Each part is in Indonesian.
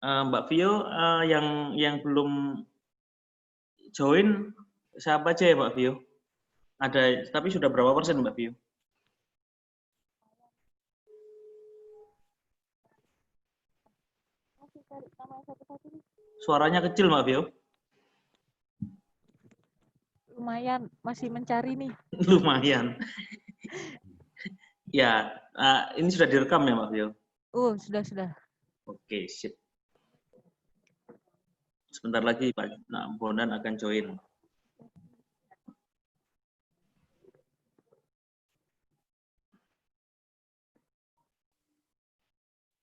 Mbak Vio, yang belum join siapa aja ya Mbak Vio? Ada, tapi sudah berapa persen Mbak Vio? Suaranya kecil Mbak Vio. Lumayan, masih mencari nih. Lumayan. Ya, ini sudah direkam ya Mbak Vio? Sudah. Oke, sip. Sebentar lagi Pak Bondan akan join.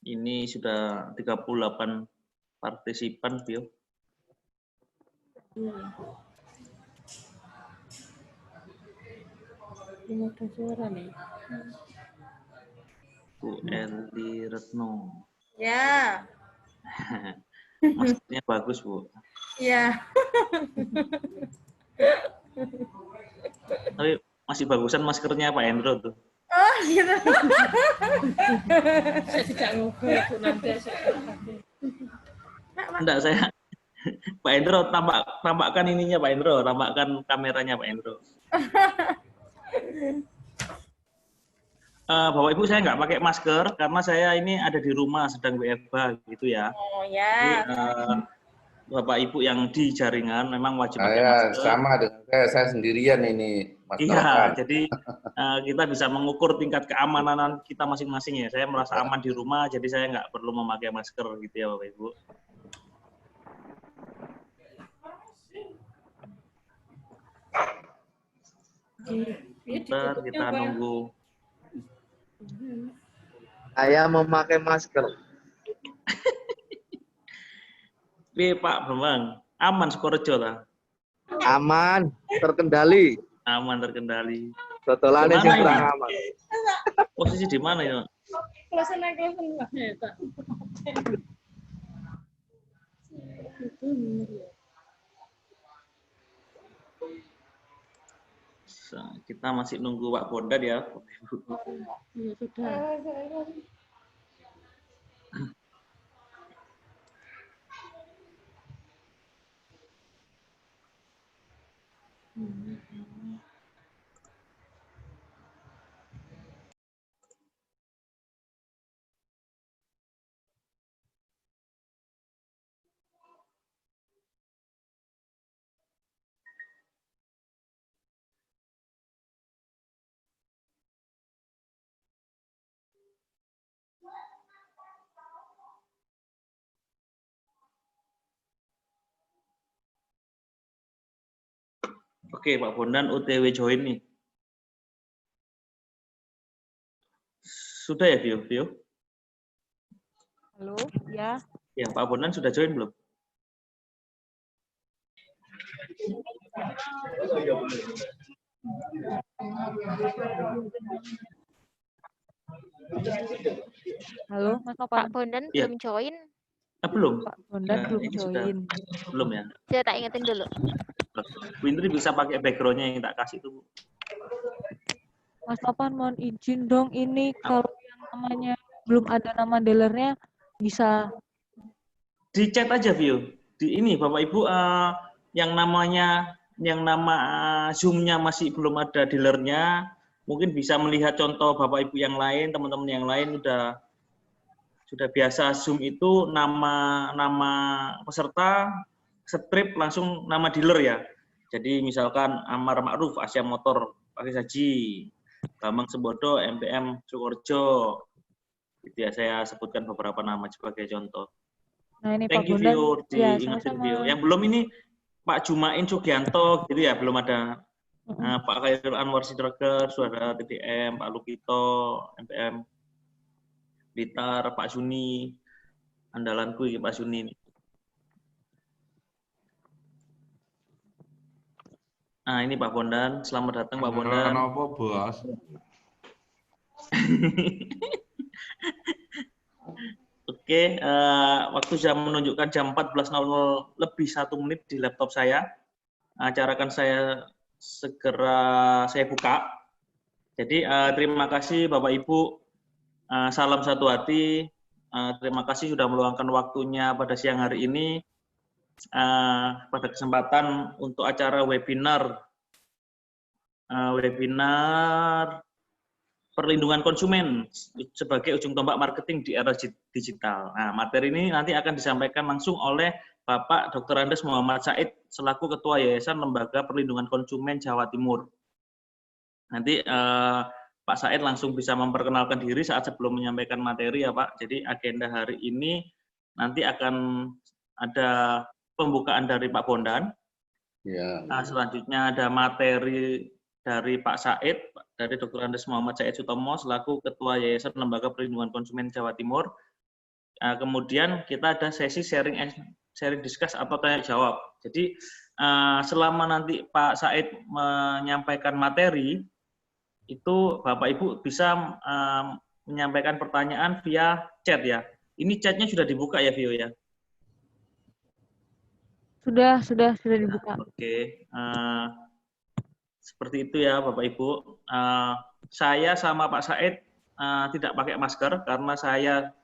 Ini sudah 38 partisipan, Vio. Ini ada suara nih. Bu Eli Retno. Ya. Maskernya bagus, Bu. Ya. Tapi masih bagusan maskernya Pak Hendro tuh. Oh, gitu. Saya tidak ngobrol itu nanti saya. Enggak, saya Pak Hendro tampakkan ininya Pak Hendro, tampakkan kameranya Pak Hendro. Bapak Ibu, saya nggak pakai masker karena saya ini ada di rumah sedang WFH gitu ya. Oh ya. Jadi, Bapak Ibu yang di jaringan memang wajib pakai masker. Sama dengan saya sendirian ini, Mas Iya, Taufan. jadi kita bisa mengukur tingkat keamanan kita masing-masing ya. Saya merasa aman di rumah, jadi saya nggak perlu memakai masker gitu ya Bapak Ibu. Bentar, kita nunggu. Saya memakai masker. Pak Bambang, aman Sukorejo lah. Aman, terkendali. Aman, terkendali. Totolannya sih kurang aman. Posisi di mana ya? Kelas Kita masih nunggu Pak Bondan ya. Ya sudah. Oke, Pak Bondan OTW join nih. Sudah ya, Vio? Halo, ya. Ya, Pak Bondan sudah join belum? Halo, Mas Nopan. Pak Bondan Ya. belum join. Belum. Pak Bondan belum ini join. Belum ya. Saya tak ingetin dulu. Bu Indri bisa pakai background-nya yang tak kasih tuh. Mas Nopan mohon izin dong, ini kalau yang namanya belum ada nama dealernya bisa Di chat aja, Vio. Di ini Bapak Ibu yang nama Zoom-nya masih belum ada dealernya, mungkin bisa melihat contoh Bapak Ibu yang lain, teman-teman yang lain sudah biasa Zoom itu nama peserta strip langsung nama dealer ya. Jadi misalkan Amar Ma'ruf Asia Motor Pakai Saji, Bambang Sembodo MPM Sukorejo. Gitu ya, saya sebutkan beberapa nama sebagai contoh. Nah, ini Thank Pak you, Bondan. Vio, Ya, diingetin sama-sama. Vio. Yang belum ini Pak Jumain Sugianto gitu ya, belum ada. Pak Khairul Anwar Sidragar, Suara TDM, Pak Lukito, MPM Blitar, Pak Suni, andalanku ini Pak Suni ini. Nah, ini Pak Bondan, selamat datang Pak Bondan. Kenapa, Bos? Oke, waktu sudah menunjukkan jam 14.00 lebih 1 menit di laptop saya. Acara akan saya segera buka. Jadi terima kasih Bapak Ibu, salam satu hati. Terima kasih sudah meluangkan waktunya pada siang hari ini pada kesempatan untuk acara webinar perlindungan konsumen sebagai ujung tombak marketing di era digital. Nah, materi ini nanti akan disampaikan langsung oleh Bapak Dr. Andes Muhammad Said selaku Ketua Yayasan Lembaga Perlindungan Konsumen Jawa Timur. Nanti Pak Said langsung bisa memperkenalkan diri saat sebelum menyampaikan materi ya Pak. Jadi agenda hari ini nanti akan ada pembukaan dari Pak Bondan. Ya. Selanjutnya ada materi dari Pak Said, dari Dr. Andes Muhammad Said Sutomo selaku Ketua Yayasan Lembaga Perlindungan Konsumen Jawa Timur. Kemudian kita ada sesi sharing discuss atau tanya jawab. Jadi selama nanti Pak Said menyampaikan materi, itu Bapak Ibu bisa menyampaikan pertanyaan via chat ya. Ini chatnya sudah dibuka ya, Vio ya? Sudah dibuka. Oke. Seperti itu ya Bapak Ibu. Saya sama Pak Said tidak pakai masker karena saya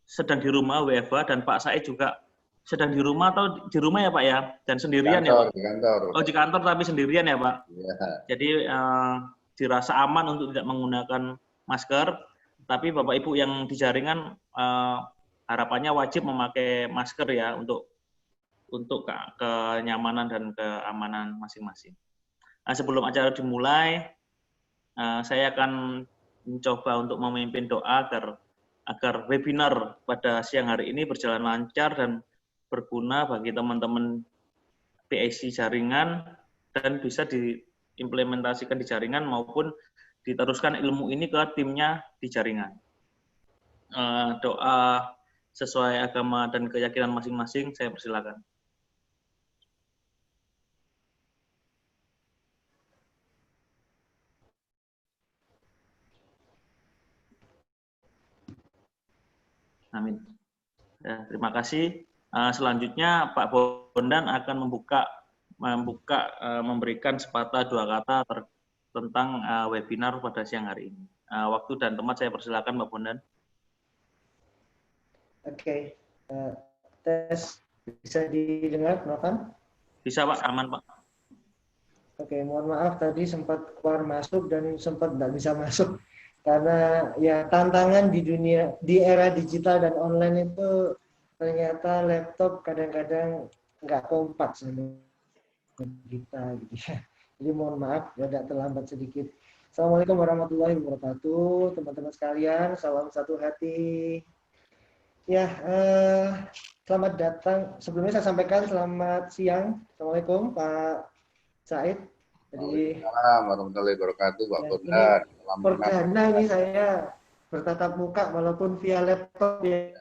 sedang di rumah WFH dan Pak Said juga sedang di rumah atau di rumah ya Pak ya? Dan sendirian ya Pak? Di kantor. Oh di kantor tapi sendirian ya Pak? Ya. Jadi dirasa aman untuk tidak menggunakan masker. Tapi Bapak Ibu yang di jaringan harapannya wajib memakai masker ya untuk kenyamanan dan keamanan masing-masing. Sebelum acara dimulai, saya akan mencoba untuk memimpin doa agar webinar pada siang hari ini berjalan lancar dan berguna bagi teman-teman PIC jaringan dan bisa diimplementasikan di jaringan maupun diteruskan ilmu ini ke timnya di jaringan. Doa sesuai agama dan keyakinan masing-masing, saya persilakan. Amin. Ya, terima kasih. Selanjutnya Pak Bondan akan memberikan sepatah dua kata tentang webinar pada siang hari ini. Waktu dan tempat saya persilakan Pak Bondan. Oke, tes bisa didengar, Novan? Bisa Pak, aman Pak. Oke, mohon maaf tadi sempat keluar masuk dan sempat nggak bisa masuk. Karena ya tantangan di era digital dan online itu ternyata laptop kadang-kadang nggak kompak sama kita gitu ya. Jadi mohon maaf ya agak terlambat sedikit. Assalamualaikum warahmatullahi wabarakatuh, teman-teman sekalian, salam satu hati. Ya, selamat datang. Sebelumnya saya sampaikan selamat siang. Assalamualaikum Pak Said. Waalaikumsalam warahmatullahi wabarakatuh, Pak Bondan. Perdana ini saya bertatap muka walaupun via laptop ya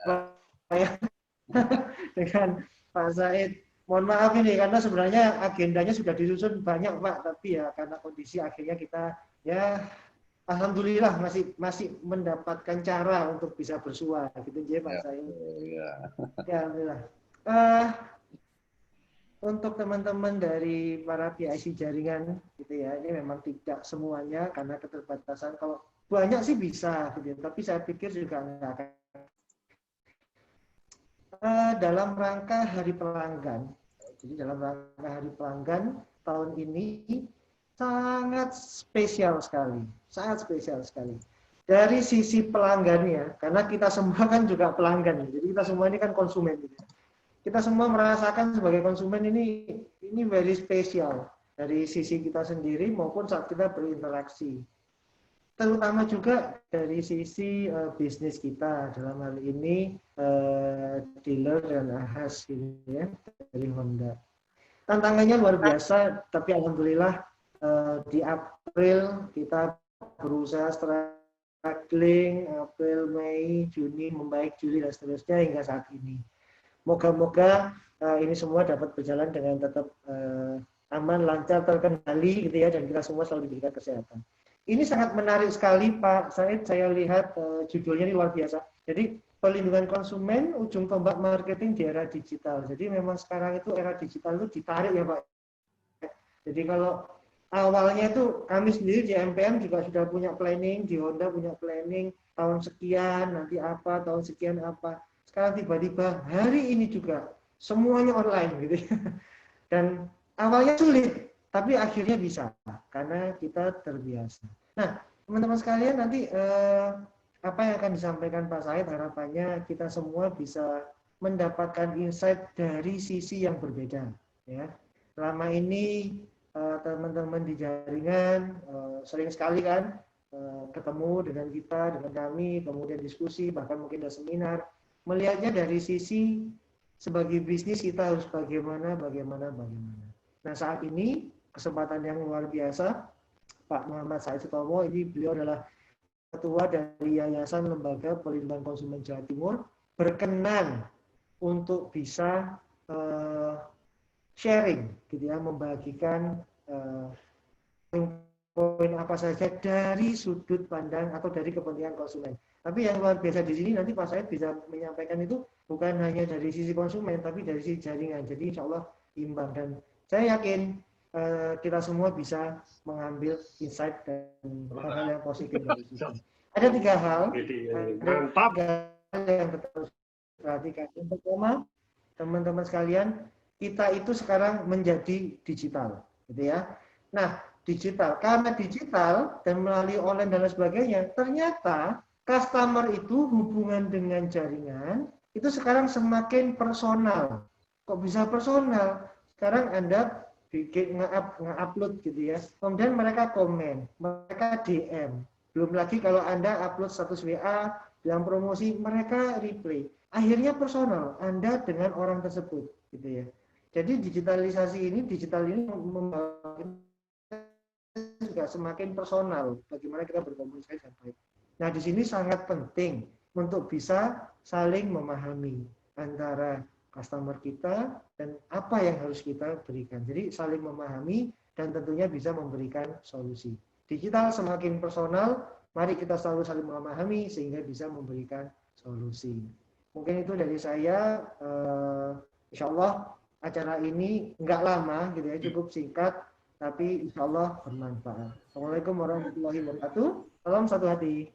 dengan Pak Said. Mohon maaf ini karena sebenarnya agendanya sudah disusun banyak Pak, tapi ya karena kondisi akhirnya kita ya alhamdulillah masih mendapatkan cara untuk bisa bersua gitu ya Pak Said. Ya alhamdulillah. Untuk teman-teman dari para PIC jaringan gitu ya, ini memang tidak semuanya karena keterbatasan. Kalau banyak sih bisa gitu, tapi saya pikir juga enggak akan. Dalam rangka Hari Pelanggan, jadi dalam rangka Hari Pelanggan tahun ini sangat spesial sekali, sangat spesial sekali. Dari sisi pelanggannya, karena kita semua kan juga pelanggan, jadi kita semua ini kan konsumen gitu. Kita semua merasakan sebagai konsumen ini very spesial dari sisi kita sendiri maupun saat kita berinteraksi. Terutama juga dari sisi bisnis kita, dalam hal ini dealer dan ahas gitu ya, dari Honda. Tantangannya luar biasa, tapi alhamdulillah di April kita berusaha struggling, April, Mei, Juni, membaik, Juli dan seterusnya hingga saat ini. Moga-moga ini semua dapat berjalan dengan tetap aman, lancar, terkendali gitu ya, dan kita semua selalu diberikan kesehatan. Ini sangat menarik sekali Pak Said, saya lihat judulnya ini luar biasa. Jadi perlindungan konsumen, ujung tombak marketing di era digital. Jadi memang sekarang itu era digital itu ditarik ya Pak. Jadi kalau awalnya itu kami sendiri di MPM juga sudah punya planning, di Honda punya planning tahun sekian nanti apa, tahun sekian apa. Sekarang tiba-tiba hari ini juga semuanya online gitu ya. Dan awalnya sulit, tapi akhirnya bisa karena kita terbiasa. Nah, teman-teman sekalian nanti apa yang akan disampaikan Pak Said, harapannya kita semua bisa mendapatkan insight dari sisi yang berbeda. Ya, selama ini teman-teman di jaringan sering sekali kan ketemu dengan kita, dengan kami, kemudian diskusi, bahkan mungkin ada seminar, melihatnya dari sisi sebagai bisnis kita harus bagaimana. Nah, saat ini kesempatan yang luar biasa, Pak Muhammad Said Sutomo, ini beliau adalah Ketua dari Yayasan Lembaga Perlindungan Konsumen Jawa Timur, berkenan untuk bisa sharing, gitu ya, membagikan poin apa saja dari sudut pandang atau dari kepentingan konsumen. Tapi yang luar biasa di sini nanti Pak Said bisa menyampaikan itu bukan hanya dari sisi konsumen, tapi dari sisi jaringan. Jadi insya Allah imbang, dan saya yakin kita semua bisa mengambil insight dan hal-hal yang positif dari sini. Ada 3 hal, Mantap. yang harus perhatikan. Yang pertama, teman-teman sekalian, kita itu sekarang menjadi digital, gitu ya. Nah, digital, karena digital dan melalui online dan lain sebagainya, ternyata customer itu hubungan dengan jaringan itu sekarang semakin personal. Kok bisa personal? Sekarang Anda bikin nge-upload gitu ya, kemudian mereka komen, mereka DM. Belum lagi kalau Anda upload status WA yang promosi, mereka reply. Akhirnya personal Anda dengan orang tersebut, gitu ya. Jadi digital ini membawa juga semakin personal bagaimana kita berkomunikasi dengan baik. Nah, di sini sangat penting untuk bisa saling memahami antara customer kita dan apa yang harus kita berikan. Jadi saling memahami dan tentunya bisa memberikan solusi. Digital semakin personal, mari kita selalu saling memahami sehingga bisa memberikan solusi. Mungkin itu dari saya. Insya Allah acara ini nggak lama, gitu ya, cukup singkat, tapi insya Allah bermanfaat. Assalamualaikum warahmatullahi wabarakatuh. Salam satu hati.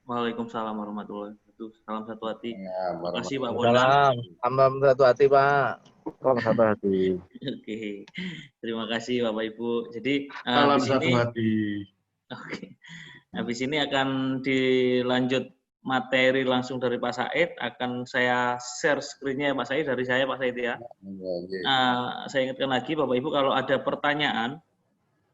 Waalaikumsalam warahmatullahi wabarakatuh. Salam satu hati. Ya, Terima kasih Pak Bondan. Salam. Salam satu hati, Pak. Salam satu hati. Oke, terima kasih Bapak Ibu. Jadi Salam habis satu ini, hati. oke, habis ini akan dilanjut materi langsung dari Pak Said. Akan saya share screen-nya Pak Said, dari saya Pak Said ya. Saya ingatkan lagi Bapak Ibu, kalau ada pertanyaan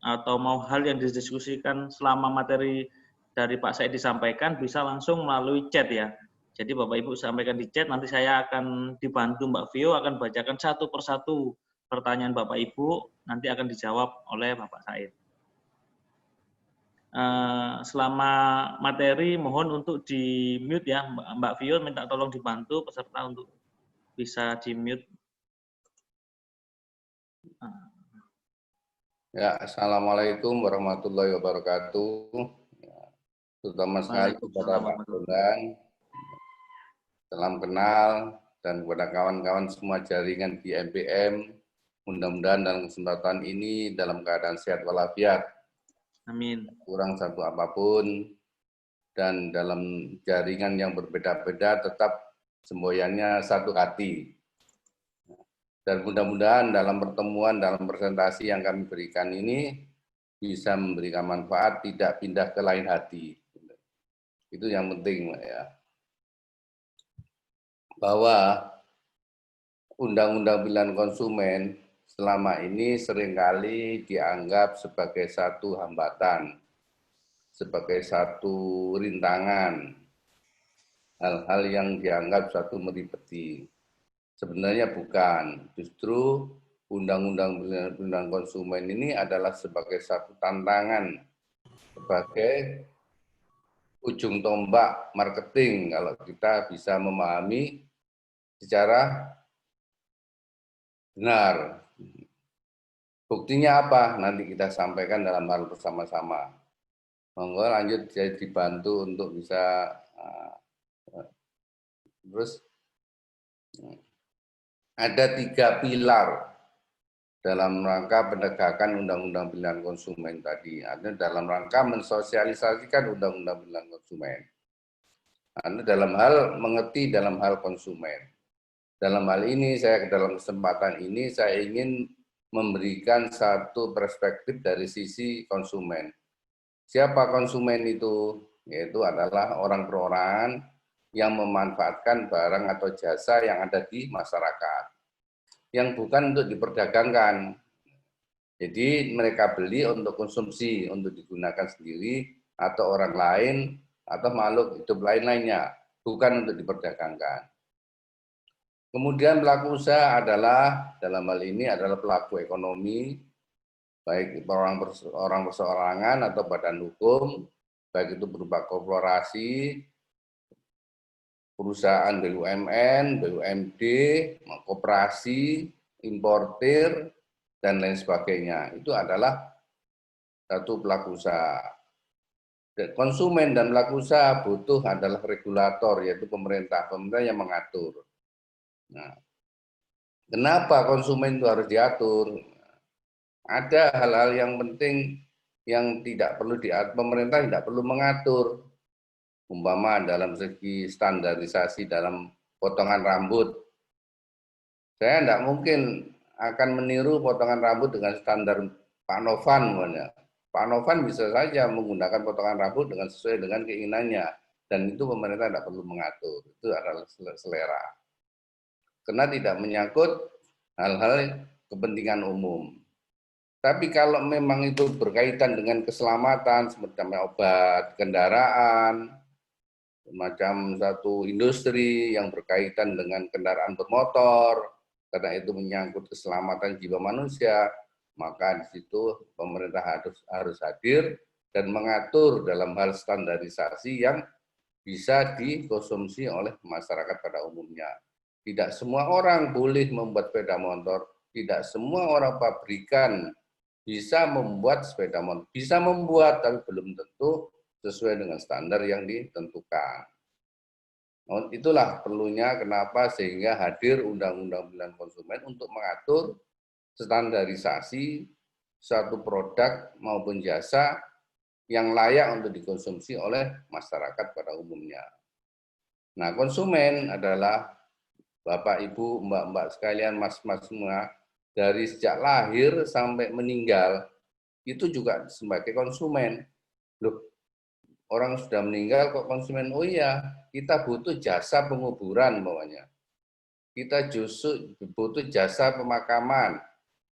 atau mau hal yang didiskusikan selama materi dari Pak Said disampaikan, bisa langsung melalui chat ya. Jadi Bapak Ibu sampaikan di chat, nanti saya akan dibantu Mbak Vio, akan bacakan satu persatu pertanyaan Bapak Ibu, nanti akan dijawab oleh Bapak Said. Selama materi mohon untuk di mute ya, Mbak Vio minta tolong dibantu peserta untuk bisa di mute. Ya, assalamualaikum warahmatullahi wabarakatuh. Ya, terutama sekali kepada Pak Bondan, salam kenal, dan kepada kawan-kawan semua jaringan di MPM. Mudah-mudahan dalam kesempatan ini dalam keadaan sehat walafiat. Amin. Kurang satu apapun, dan dalam jaringan yang berbeda-beda tetap semboyannya satu hati. Dan mudah-mudahan dalam pertemuan, dalam presentasi yang kami berikan ini bisa memberikan manfaat, tidak pindah ke lain hati. Itu yang penting ya. Bahwa Undang-Undang Perlindungan Konsumen selama ini seringkali dianggap sebagai satu hambatan, sebagai satu rintangan, hal-hal yang dianggap satu meribeti. Sebenarnya bukan, justru Undang-Undang Perlindungan Konsumen ini adalah sebagai satu tantangan, sebagai ujung tombak marketing kalau kita bisa memahami secara benar. Buktinya apa? Nanti kita sampaikan dalam hal bersama-sama. Monggo lanjut, jadi dibantu untuk bisa terus ada 3 pilar dalam rangka penegakan Undang-Undang Perlindungan Konsumen tadi, artinya dalam rangka mensosialisasikan Undang-Undang Perlindungan Konsumen. Artinya dalam hal mengerti dalam hal konsumen. Dalam hal ini dalam kesempatan ini saya ingin memberikan satu perspektif dari sisi konsumen. Siapa konsumen itu? Yaitu adalah orang perorangan yang memanfaatkan barang atau jasa yang ada di masyarakat, yang bukan untuk diperdagangkan. Jadi mereka beli untuk konsumsi, untuk digunakan sendiri atau orang lain atau makhluk hidup lain-lainnya, bukan untuk diperdagangkan. Kemudian pelaku usaha adalah, dalam hal ini adalah pelaku ekonomi, baik orang perseorangan atau badan hukum, baik itu berupa korporasi, perusahaan BUMN, BUMD, koperasi, importir, dan lain sebagainya. Itu adalah satu pelaku usaha. Konsumen dan pelaku usaha butuh adalah regulator, yaitu pemerintah yang mengatur. Nah, kenapa konsumen itu harus diatur? Ada hal-hal yang penting yang tidak perlu diatur, pemerintah tidak perlu mengatur. Umpama dalam segi standarisasi dalam potongan rambut. Saya tidak mungkin akan meniru potongan rambut dengan standar Pak Novan. Pak Novan bisa saja menggunakan potongan rambut dengan sesuai dengan keinginannya. Dan itu pemerintah tidak perlu mengatur. Itu adalah selera. Karena tidak menyangkut hal-hal kepentingan umum. Tapi kalau memang itu berkaitan dengan keselamatan, seperti obat, kendaraan, semacam satu industri yang berkaitan dengan kendaraan bermotor, karena itu menyangkut keselamatan jiwa manusia, maka di situ pemerintah harus hadir dan mengatur dalam hal standarisasi yang bisa dikonsumsi oleh masyarakat pada umumnya. Tidak semua orang boleh membuat sepeda motor, tidak semua orang pabrikan bisa membuat sepeda motor. Bisa membuat, tapi belum tentu sesuai dengan standar yang ditentukan. Nah, itulah perlunya kenapa sehingga hadir Undang-Undang Perlindungan Konsumen untuk mengatur standarisasi suatu produk maupun jasa yang layak untuk dikonsumsi oleh masyarakat pada umumnya. Nah, konsumen adalah Bapak, Ibu, Mbak-mbak sekalian, Mas-mas semua, dari sejak lahir sampai meninggal, itu juga sebagai konsumen. Loh, orang sudah meninggal kok konsumen? Oh iya, kita butuh jasa penguburan bawahnya. Kita justru butuh jasa pemakaman,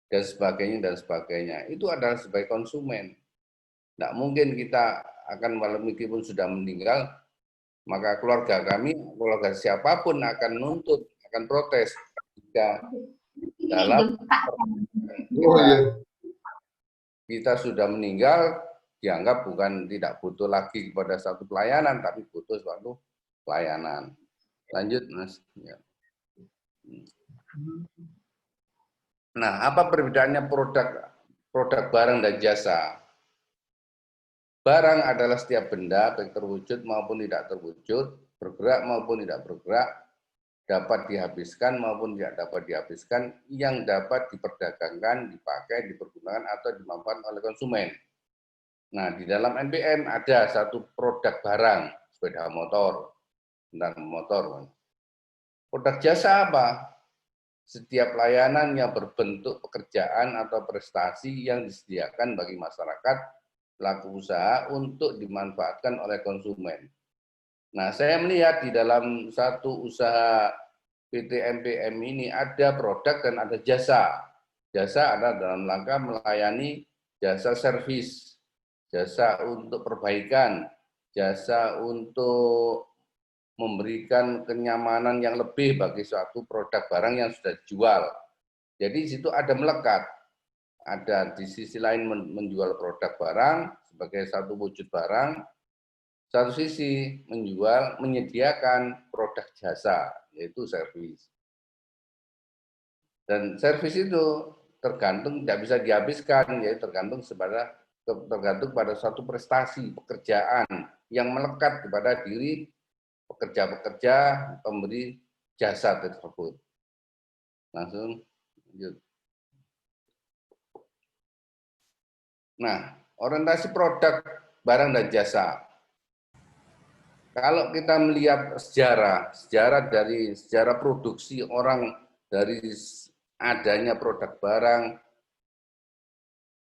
dan sebagainya, dan sebagainya. Itu adalah sebagai konsumen. Tidak mungkin kita akan, meskipun sudah meninggal, maka keluarga kami, keluarga siapapun akan nuntut, akan protes jika dalam kita sudah meninggal, dianggap bukan tidak butuh lagi kepada satu pelayanan, tapi butuh suatu pelayanan. Lanjut, Mas. Ya. Nah, apa perbedaannya produk barang dan jasa? Barang adalah setiap benda, baik terwujud maupun tidak terwujud, bergerak maupun tidak bergerak, dapat dihabiskan maupun tidak dapat dihabiskan, yang dapat diperdagangkan, dipakai, dipergunakan, atau dimanfaatkan oleh konsumen. Nah, di dalam NPM ada satu produk barang, sepeda motor, kendaraan motor. Produk jasa apa? Setiap layanan yang berbentuk pekerjaan atau prestasi yang disediakan bagi masyarakat, pelaku usaha untuk dimanfaatkan oleh konsumen. Nah, saya melihat di dalam satu usaha PT NPM ini ada produk dan ada jasa. Jasa ada dalam rangka melayani jasa servis, jasa untuk perbaikan, jasa untuk memberikan kenyamanan yang lebih bagi suatu produk barang yang sudah dijual. Jadi di situ ada melekat. Ada di sisi lain menjual produk barang sebagai satu wujud barang, satu sisi menyediakan produk jasa, yaitu servis. Dan servis itu tergantung, tidak bisa dihabiskan, yaitu tergantung pada suatu prestasi, pekerjaan yang melekat kepada diri pekerja-pekerja pemberi jasa tersebut. Langsung lanjut. Nah, orientasi produk, barang dan jasa. Kalau kita melihat sejarah produksi orang dari adanya produk barang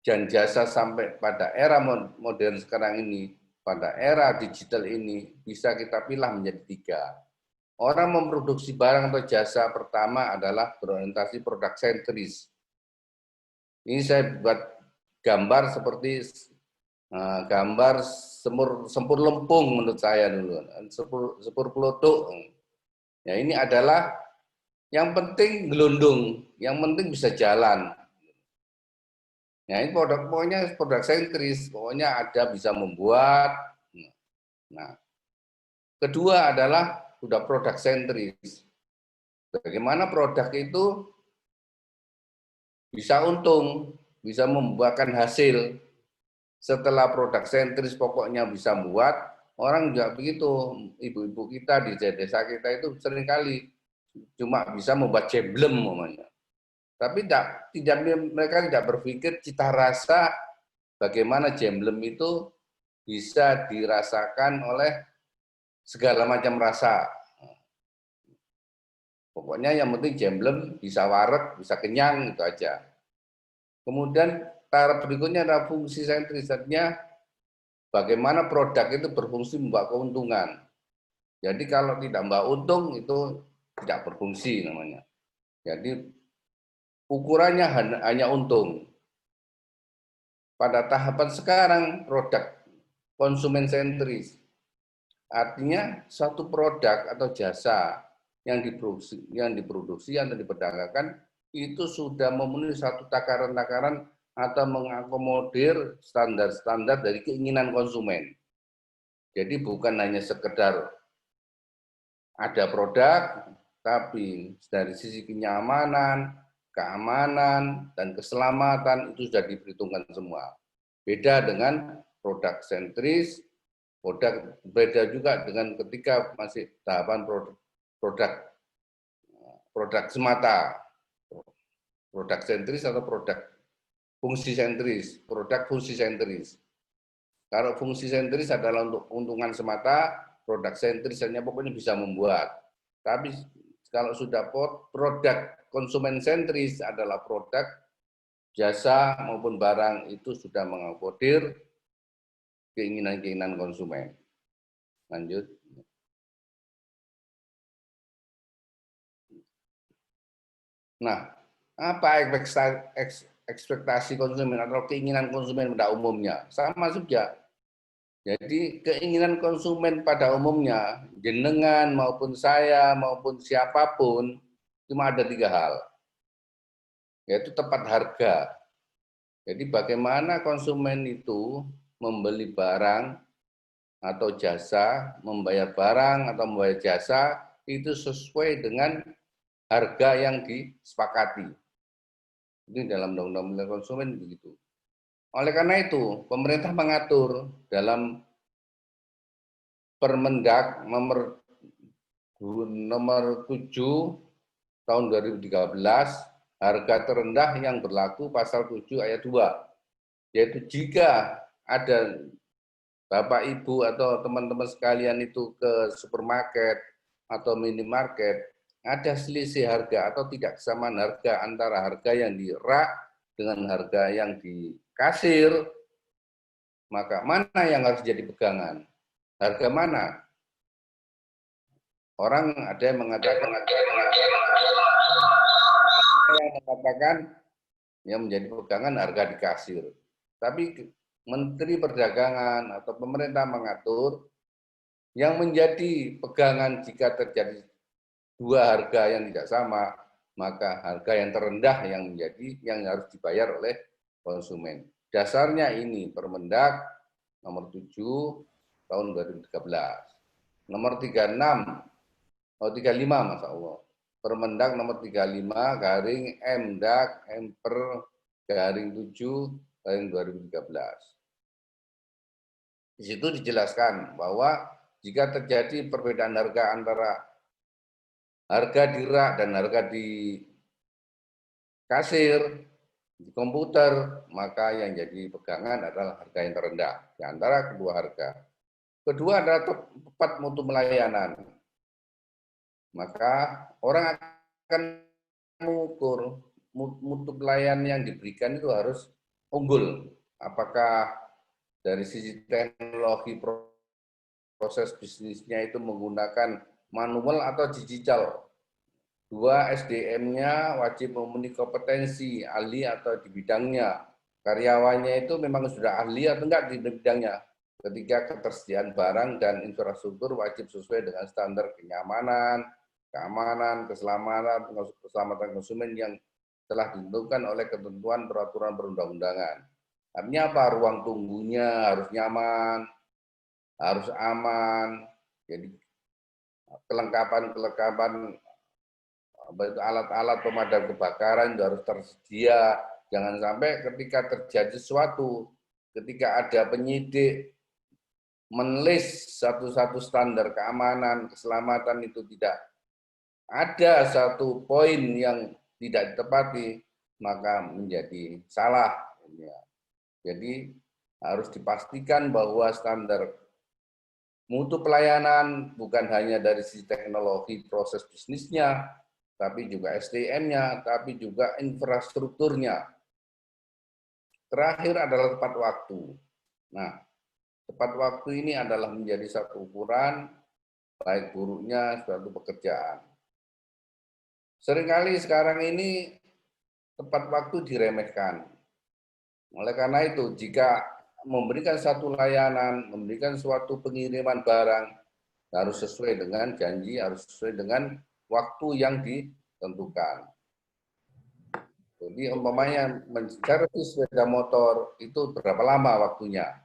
dan jasa sampai pada era modern sekarang ini, pada era digital ini, bisa kita pilih menjadi 3. Orang memproduksi barang atau jasa pertama adalah berorientasi produk sentris. Ini saya buat gambar seperti gambar sempur lempung menurut saya dulu, sepur peluduk. Ya, ini adalah yang penting gelundung, yang penting bisa jalan. Ya, ini pokoknya produk sentris, pokoknya ada bisa membuat. Nah, kedua adalah sudah produk sentris. Bagaimana produk itu bisa untung, bisa membuahkan hasil. Setelah produk sentris pokoknya bisa membuat, orang juga begitu. Ibu-ibu kita di desa kita itu seringkali cuma bisa membuat jeblem namanya. Tapi mereka tidak berpikir cita rasa bagaimana jeblem itu bisa dirasakan oleh segala macam rasa. Pokoknya yang penting jeblem bisa wareg, bisa kenyang, itu aja. Kemudian tahap berikutnya adalah fungsi sentris, artinya bagaimana produk itu berfungsi membawa keuntungan. Jadi kalau tidak membawa untung itu tidak berfungsi namanya. Jadi ukurannya hanya untung. Pada tahapan sekarang produk konsumen sentris, artinya suatu produk atau jasa yang diproduksi atau diperdagangkan itu sudah memenuhi satu takaran-takaran atau mengakomodir standar-standar dari keinginan konsumen. Jadi bukan hanya sekedar ada produk, tapi dari sisi kenyamanan, keamanan, dan keselamatan itu sudah diperhitungkan semua. Beda dengan produk sentris, beda juga dengan ketika masih tahapan produk semata, produk sentris atau produk fungsi sentris, produk fungsi sentris. Kalau fungsi sentris adalah untuk keuntungan semata, produk sentris hanya pokoknya bisa membuat. Tapi kalau sudah produk konsumen sentris adalah produk jasa maupun barang itu sudah mengakomodir keinginan-keinginan konsumen. Lanjut. Nah, apa ekspektasi konsumen atau keinginan konsumen pada umumnya? Sama saja. Jadi keinginan konsumen pada umumnya, jenengan maupun saya maupun siapapun, cuma ada 3 hal. Yaitu tepat harga. Jadi bagaimana konsumen itu membeli barang atau jasa, membayar barang atau membayar jasa, itu sesuai dengan harga yang disepakati. Ini dalam Undang-Undang Konsumen begitu. Oleh karena itu, pemerintah mengatur dalam Permendak nomor 7 tahun 2013, harga terendah yang berlaku pasal 7 ayat 2. Yaitu jika ada Bapak Ibu atau teman-teman sekalian itu ke supermarket atau minimarket, ada selisih harga atau tidak kesamaan harga antara harga yang di rak dengan harga yang di kasir, maka mana yang harus jadi pegangan? Harga mana? Orang ada yang mengatakan yang menjadi pegangan harga di kasir. Tapi Menteri Perdagangan atau pemerintah mengatur yang menjadi pegangan jika terjadi 2 harga yang tidak sama, maka harga yang terendah yang harus dibayar oleh konsumen. Dasarnya ini Permendak nomor 7 tahun 2013. Nomor 35, Masya Allah. Permendak nomor 35 garing Mdak Emper garing 7 garing 2013. Di situ dijelaskan bahwa jika terjadi perbedaan harga antara harga di rak dan harga di kasir, Di komputer, maka yang jadi pegangan adalah harga yang terendah di antara kedua harga. Kedua adalah tepat mutu pelayanan. Maka orang akan mengukur mutu pelayanan yang diberikan itu harus unggul. Apakah dari sisi teknologi proses bisnisnya itu menggunakan manual atau digital. Dua, SDM-nya wajib memenuhi kompetensi ahli atau di bidangnya. Karyawannya itu memang sudah ahli atau enggak di bidangnya. Ketika ketersediaan barang dan infrastruktur wajib sesuai dengan standar kenyamanan, keamanan, keselamatan konsumen yang telah ditentukan oleh ketentuan peraturan perundang-undangan. Artinya apa? Ruang tunggunya harus nyaman, harus aman. Jadi kelengkapan alat-alat pemadam kebakaran itu harus tersedia. Jangan sampai ketika terjadi sesuatu, ketika ada penyidik menulis satu-satu standar keamanan, keselamatan itu tidak ada satu poin yang tidak ditepati, maka menjadi salah. Jadi harus dipastikan bahwa standar mutu pelayanan bukan hanya dari sisi teknologi proses bisnisnya, tapi juga SDM-nya, tapi juga infrastrukturnya. Terakhir adalah tepat waktu. Nah, tepat waktu ini adalah menjadi satu ukuran baik buruknya suatu pekerjaan. Seringkali sekarang ini tepat waktu diremehkan. Oleh karena itu, jika memberikan satu layanan, memberikan suatu pengiriman barang, harus sesuai dengan janji, harus sesuai dengan waktu yang ditentukan. Jadi umpamanya menservis sepeda motor itu berapa lama waktunya?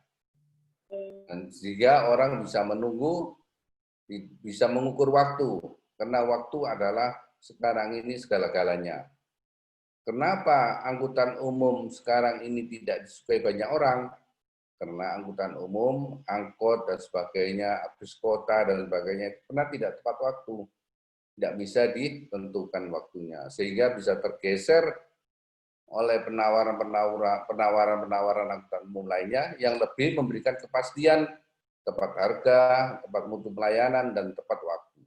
Dan sehingga orang bisa menunggu, bisa mengukur waktu, karena waktu adalah sekarang ini segala-galanya. Kenapa angkutan umum sekarang ini tidak disukai banyak orang? Karena angkutan umum, angkot dan sebagainya, bus kota dan sebagainya, karena tidak tepat waktu, tidak bisa ditentukan waktunya, sehingga bisa tergeser oleh penawaran angkutan umum lainnya yang lebih memberikan kepastian tepat harga, tepat mutu pelayanan, dan tepat waktu.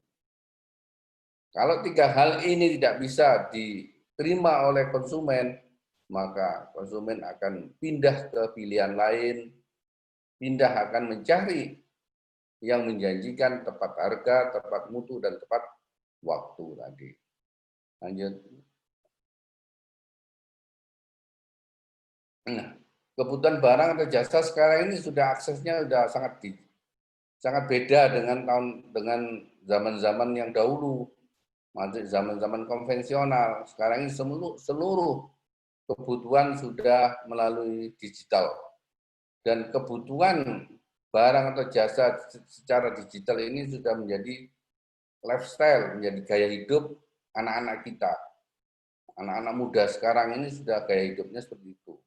Kalau tiga hal ini tidak bisa diterima oleh konsumen, maka konsumen akan pindah ke pilihan lain, pindah akan mencari yang menjanjikan tepat harga, tepat mutu, dan tepat waktu tadi. Lanjut. Nah, kebutuhan barang atau jasa sekarang ini sudah aksesnya sudah sangat beda dengan zaman-zaman yang dahulu, masih zaman-zaman konvensional. Sekarang ini seluruh kebutuhan sudah melalui digital. Dan kebutuhan barang atau jasa secara digital ini sudah menjadi lifestyle, menjadi gaya hidup anak-anak kita. Anak-anak muda sekarang ini sudah gaya hidupnya seperti itu.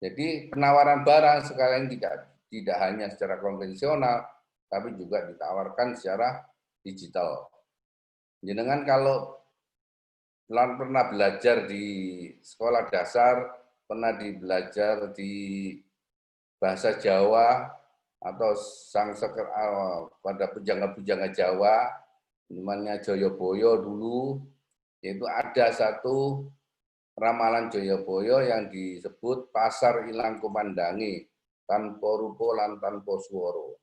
Jadi penawaran barang sekarang tidak hanya secara konvensional, tapi juga ditawarkan secara digital. Jenengan kalau pernah belajar di sekolah dasar, pernah belajar di bahasa Jawa atau pada pujangga-pujangga Jawa, namanya Joyoboyo dulu, yaitu ada satu ramalan Joyoboyo yang disebut pasar ilang kumandangi, tanpa rupo lan tanpa suworo.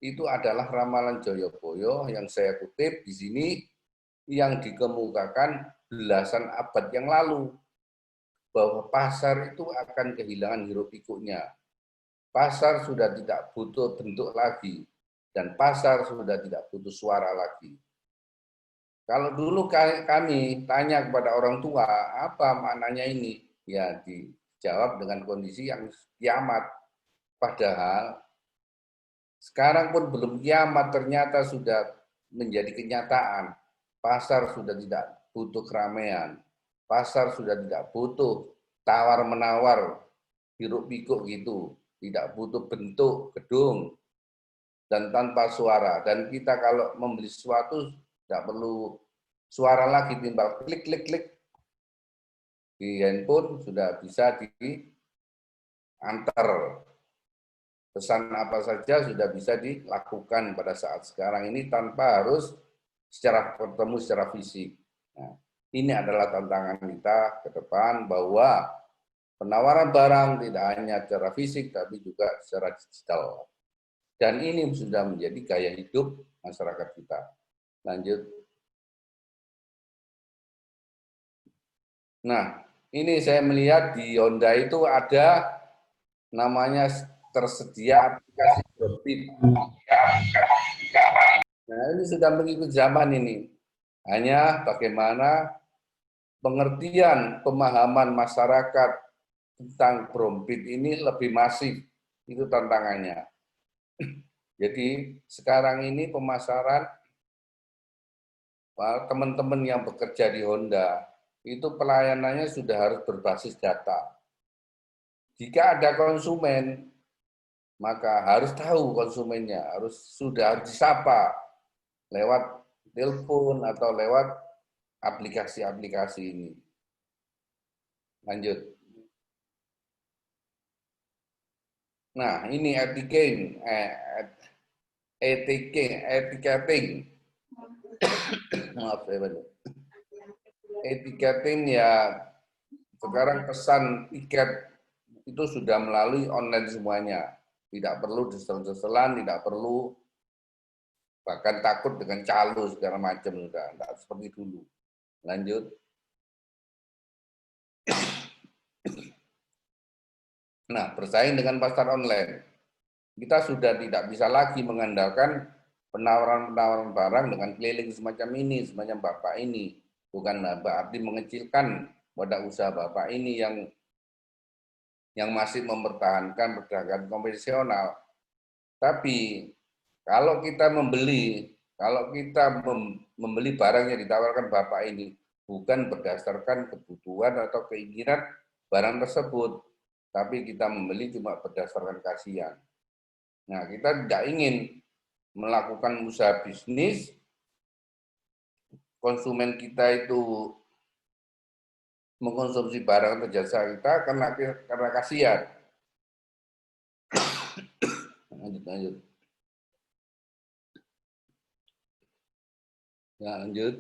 Itu adalah ramalan Joyoboyo yang saya kutip di sini, yang dikemukakan belasan abad yang lalu, bahwa pasar itu akan kehilangan hiruk pikuknya. Pasar sudah tidak butuh bentuk lagi, dan pasar sudah tidak butuh suara lagi. Kalau dulu kami tanya kepada orang tua, apa maknanya ini? Ya dijawab dengan kondisi yang kiamat. Padahal sekarang pun belum kiamat, ternyata sudah menjadi kenyataan. Pasar sudah tidak butuh keramaian. Pasar sudah tidak butuh tawar-menawar, hiruk-pikuk gitu. Tidak butuh bentuk gedung dan tanpa suara. Dan kita kalau membeli sesuatu tidak perlu suara lagi, timbal klik klik klik, Di handphone sudah bisa diantar. Pesan apa saja sudah bisa dilakukan pada saat sekarang ini tanpa harus bertemu secara fisik. Nah, ini adalah tantangan kita ke depan bahwa penawaran barang tidak hanya secara fisik tapi juga secara digital. Dan ini sudah menjadi gaya hidup masyarakat kita. Lanjut. Nah, ini saya melihat di Honda itu ada namanya tersedia aplikasi Dropit. Nah, ini sudah mengikuti zaman ini. Hanya bagaimana pengertian pemahaman masyarakat tentang Brompit ini lebih masif. Itu tantangannya. Jadi sekarang ini pemasaran teman-teman yang bekerja di Honda itu pelayanannya sudah harus berbasis data. Jika ada konsumen, maka harus tahu konsumennya, sudah harus disapa lewat telepon atau lewat aplikasi-aplikasi ini. Lanjut. Nah, ini etiketing. Maaf saya baca. Etiketing ya, sekarang pesan tiket itu sudah melalui online semuanya. Tidak perlu desel-deselan, tidak perlu bahkan takut dengan calo segala macam, sudah tidak seperti dulu. Lanjut. Nah, bersaing dengan pasar online. Kita sudah tidak bisa lagi mengandalkan penawaran-penawaran barang dengan keliling semacam ini, semacam Bapak ini. Bukan berarti mengecilkan wadah usaha Bapak ini yang masih mempertahankan perdagangan konvensional. Tapi kalau kita membeli barang yang ditawarkan Bapak ini bukan berdasarkan kebutuhan atau keinginan barang tersebut, tapi kita membeli cuma berdasarkan kasihan. Nah, kita tidak ingin melakukan usaha bisnis, konsumen kita itu mengkonsumsi barang atau jasa kita karena kasihan. Lanjut. Ya, lanjut.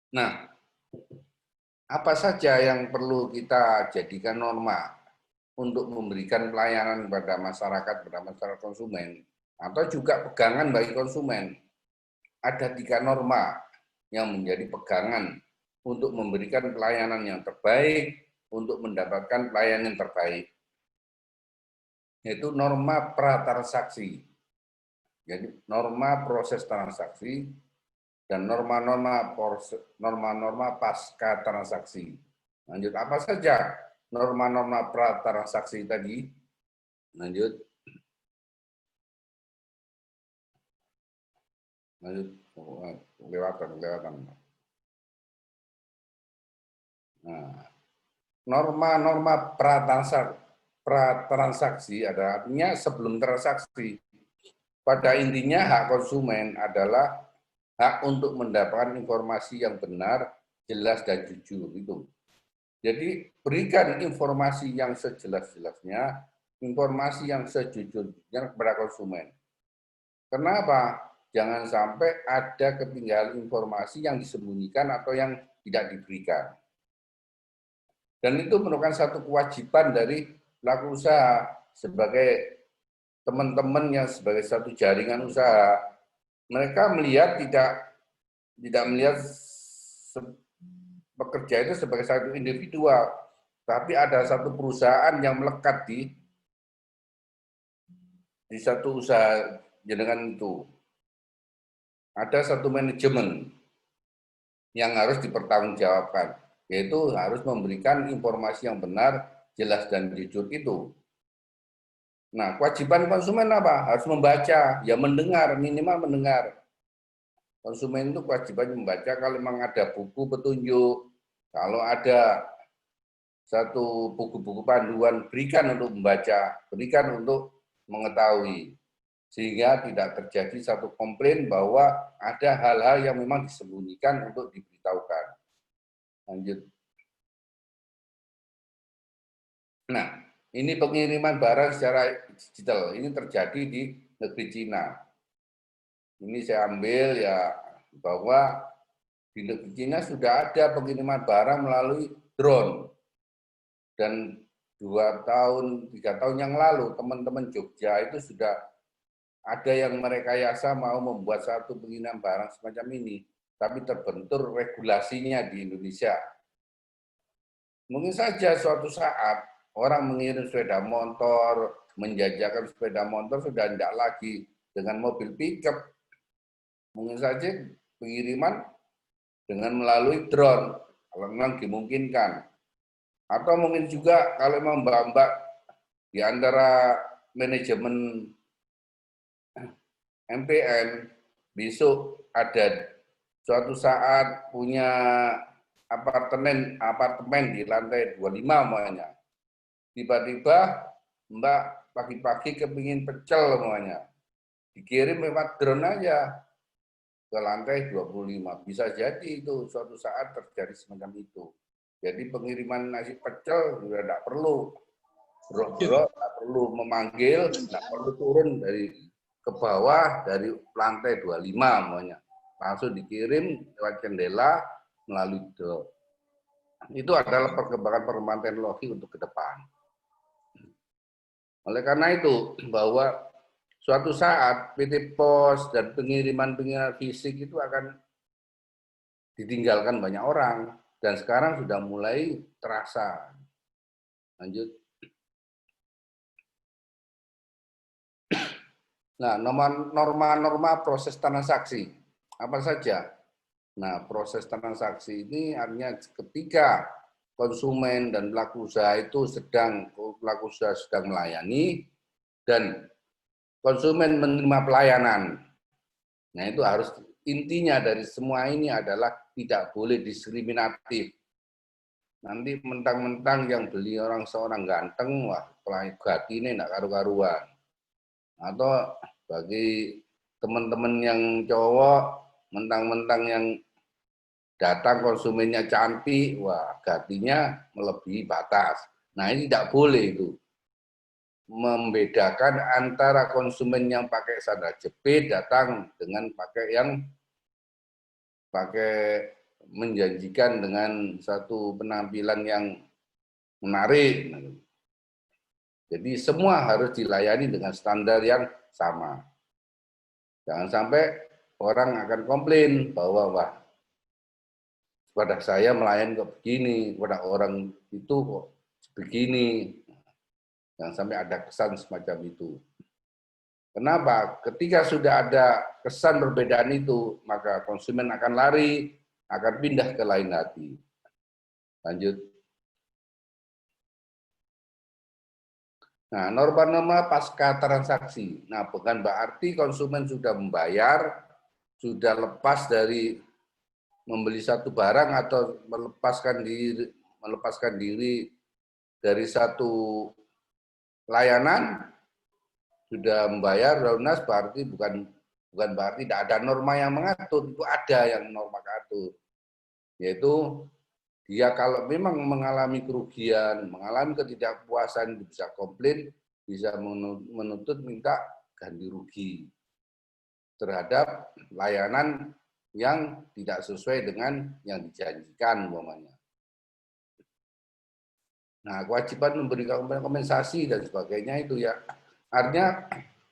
Nah, apa saja yang perlu kita jadikan norma untuk memberikan pelayanan kepada masyarakat konsumen, atau juga pegangan bagi konsumen? Ada 3 norma yang menjadi pegangan untuk memberikan pelayanan yang terbaik, untuk mendapatkan pelayanan yang terbaik. Yaitu norma pratransaksi. Jadi norma proses transaksi dan norma-norma pasca transaksi. Lanjut, apa saja norma-norma pratransaksi tadi? Lanjut. Kelewatan. Nah, norma-norma pratransaksi adalah artinya sebelum transaksi. Pada intinya hak konsumen adalah hak untuk mendapatkan informasi yang benar, jelas, dan jujur itu. Jadi berikan informasi yang sejelas-jelasnya, informasi yang sejujurnya kepada konsumen. Kenapa? Jangan sampai ada ketinggalan informasi yang disembunyikan atau yang tidak diberikan. Dan itu merupakan satu kewajiban dari pelaku usaha sebagai teman-teman yang sebagai satu jaringan usaha. Mereka melihat tidak melihat pekerja itu sebagai satu individual, tapi ada satu perusahaan yang melekat di satu usaha jaringan itu. Ada satu manajemen yang harus dipertanggungjawabkan, yaitu harus memberikan informasi yang benar, jelas, dan jujur itu. Nah, kewajiban konsumen apa? Harus membaca, ya mendengar, minimal mendengar. Konsumen itu kewajibannya membaca. Kalau memang ada buku petunjuk, kalau ada satu buku-buku panduan, berikan untuk membaca, berikan untuk mengetahui. Sehingga tidak terjadi satu komplain bahwa ada hal-hal yang memang disembunyikan untuk diberitahukan. Lanjut. Nah, ini pengiriman barang secara digital. Ini terjadi di negeri Cina. Ini saya ambil ya bahwa di negeri Cina sudah ada pengiriman barang melalui drone. Dan 2 tahun, 3 tahun yang lalu teman-teman Jogja itu sudah ada yang merekayasa mau membuat satu pengiriman barang semacam ini, tapi terbentur regulasinya di Indonesia. Mungkin saja suatu saat orang mengirim sepeda motor, menjajakan sepeda motor sudah tidak lagi dengan mobil pickup. Mungkin saja pengiriman dengan melalui drone, kalau memang dimungkinkan. Atau mungkin juga kalau memang mbak-mbak di antara manajemen MPN besok ada suatu saat punya apartemen di lantai 25 namanya. Tiba-tiba mbak pagi-pagi kepingin pecel semuanya. Dikirim lewat drone aja ke lantai 25. Bisa jadi itu suatu saat terjadi semacam itu. Jadi pengiriman nasi pecel sudah tidak perlu bro-bro, tidak perlu memanggil, tidak perlu turun dari ke bawah dari lantai 25 namanya. Langsung dikirim lewat jendela melalui drone. Itu adalah perkembangan teknologi untuk ke depan. Oleh karena itu, bahwa suatu saat PT Pos dan pengiriman fisik itu akan ditinggalkan banyak orang. Dan sekarang sudah mulai terasa. Lanjut. Nah, norma-norma proses transaksi. Apa saja? Nah, proses transaksi ini artinya ketika konsumen dan pelaku usaha sedang melayani dan konsumen menerima pelayanan. Nah, itu harus intinya dari semua ini adalah tidak boleh diskriminatif. Nanti mentang-mentang yang beli seorang ganteng, wah gati ini enggak karu-karuan. Atau bagi teman-teman yang cowok, mentang-mentang yang datang konsumennya cantik, wah gatinya melebihi batas. Nah, ini tidak boleh itu. Membedakan antara konsumen yang pakai sandal jepit datang dengan pakai menjanjikan dengan satu penampilan yang menarik. Jadi semua harus dilayani dengan standar yang sama. Jangan sampai orang akan komplain bahwa wah pada saya melayani kok begini, pada orang itu kok begini. Jangan sampai ada kesan semacam itu. Kenapa? Ketika sudah ada kesan perbedaan itu, maka konsumen akan lari, akan pindah ke lain hati. Lanjut. Nah, norma-norma pasca transaksi. Nah, bukan berarti konsumen sudah membayar, sudah lepas dari membeli satu barang atau melepaskan diri dari satu layanan, sudah membayar lunas, berarti bukan berarti tidak ada norma yang mengatur. Itu ada yang norma mengatur, yaitu dia kalau memang mengalami kerugian, mengalami ketidakpuasan, bisa komplain, bisa menuntut minta ganti rugi terhadap layanan yang tidak sesuai dengan yang dijanjikan umpamanya. Nah, kewajiban memberikan kompensasi dan sebagainya itu ya artinya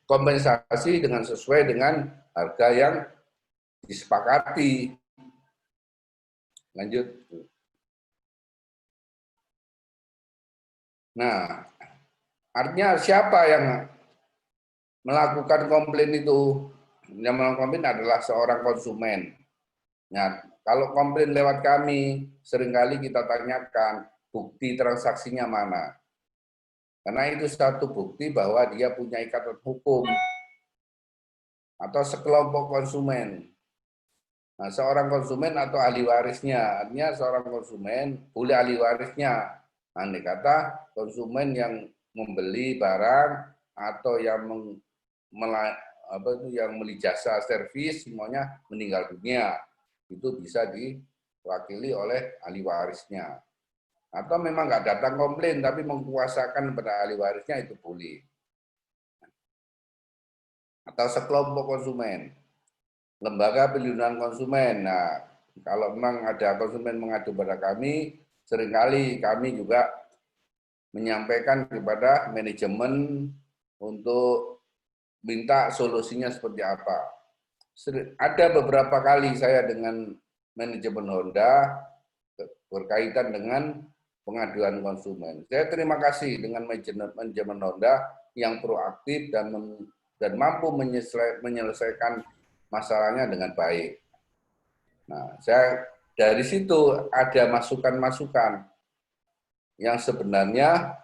kompensasi dengan sesuai dengan harga yang disepakati. Lanjut. Nah, artinya siapa yang melakukan komplain itu? Yang melakukan komplain adalah seorang konsumen. Nah, kalau komplain lewat kami, seringkali kita tanyakan bukti transaksinya mana. Karena itu satu bukti bahwa dia punya ikatan hukum atau sekelompok konsumen. Nah, seorang konsumen atau ahli warisnya, artinya seorang konsumen boleh ahli warisnya. Andai kata konsumen yang membeli barang atau yang beli jasa servis semuanya meninggal dunia, itu bisa diwakili oleh ahli warisnya. Atau memang nggak datang komplain, tapi mengkuasakan pada ahli warisnya, itu boleh. Atau sekelompok konsumen. Lembaga perlindungan konsumen. Nah, kalau memang ada konsumen mengadu pada kami, seringkali kami juga menyampaikan kepada manajemen untuk minta solusinya seperti apa. Ada beberapa kali saya dengan manajemen Honda berkaitan dengan pengaduan konsumen. Saya terima kasih dengan manajemen Honda yang proaktif dan mampu menyelesaikan masalahnya dengan baik. Nah, saya dari situ ada masukan-masukan yang sebenarnya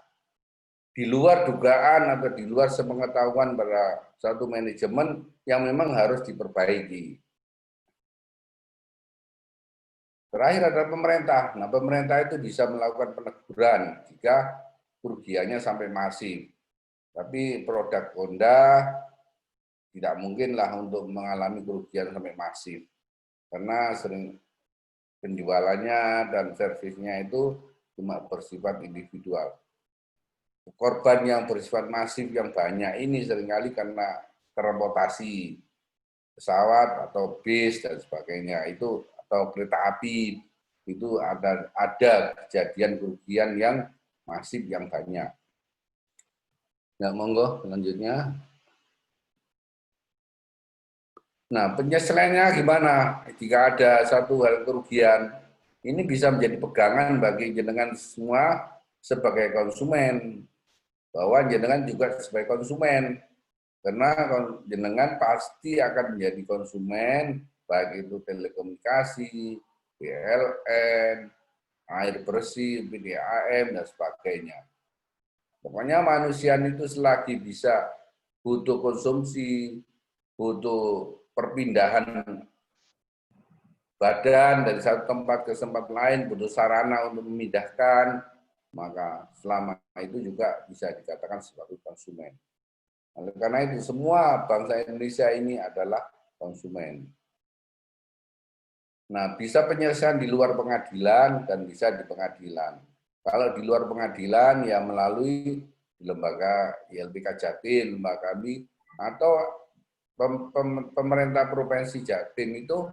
di luar dugaan atau di luar sepengetahuan pada satu manajemen yang memang harus diperbaiki. Terakhir adalah pemerintah. Nah, pemerintah itu bisa melakukan peneguran jika kerugiannya sampai masif. Tapi produk Honda tidak mungkinlah untuk mengalami kerugian sampai masif. Karena sering penjualannya dan servisnya itu cuma bersifat individual. Korban yang bersifat masif yang banyak ini seringkali karena transportasi pesawat atau bis dan sebagainya itu, atau kereta api, itu ada kejadian kerugian yang masif yang banyak. Ya, monggo selanjutnya. Nah, penyelesaiannya gimana? Jika ada satu hal kerugian, ini bisa menjadi pegangan bagi jenengan semua sebagai konsumen, bahwa jenengan juga sebagai konsumen, karena jenengan pasti akan menjadi konsumen, baik itu telekomunikasi, PLN, air bersih, PDAM, dan sebagainya. Pokoknya manusia itu selagi bisa butuh konsumsi, butuh perpindahan badan dari satu tempat ke tempat lain, butuh sarana untuk memindahkan, maka selama itu juga bisa dikatakan sebagai konsumen. Oleh karena itu semua bangsa Indonesia ini adalah konsumen. Nah, bisa penyelesaian di luar pengadilan dan bisa di pengadilan. Kalau di luar pengadilan ya melalui lembaga ILPK Jatim, lembaga kami, atau pemerintah Provinsi Jatim itu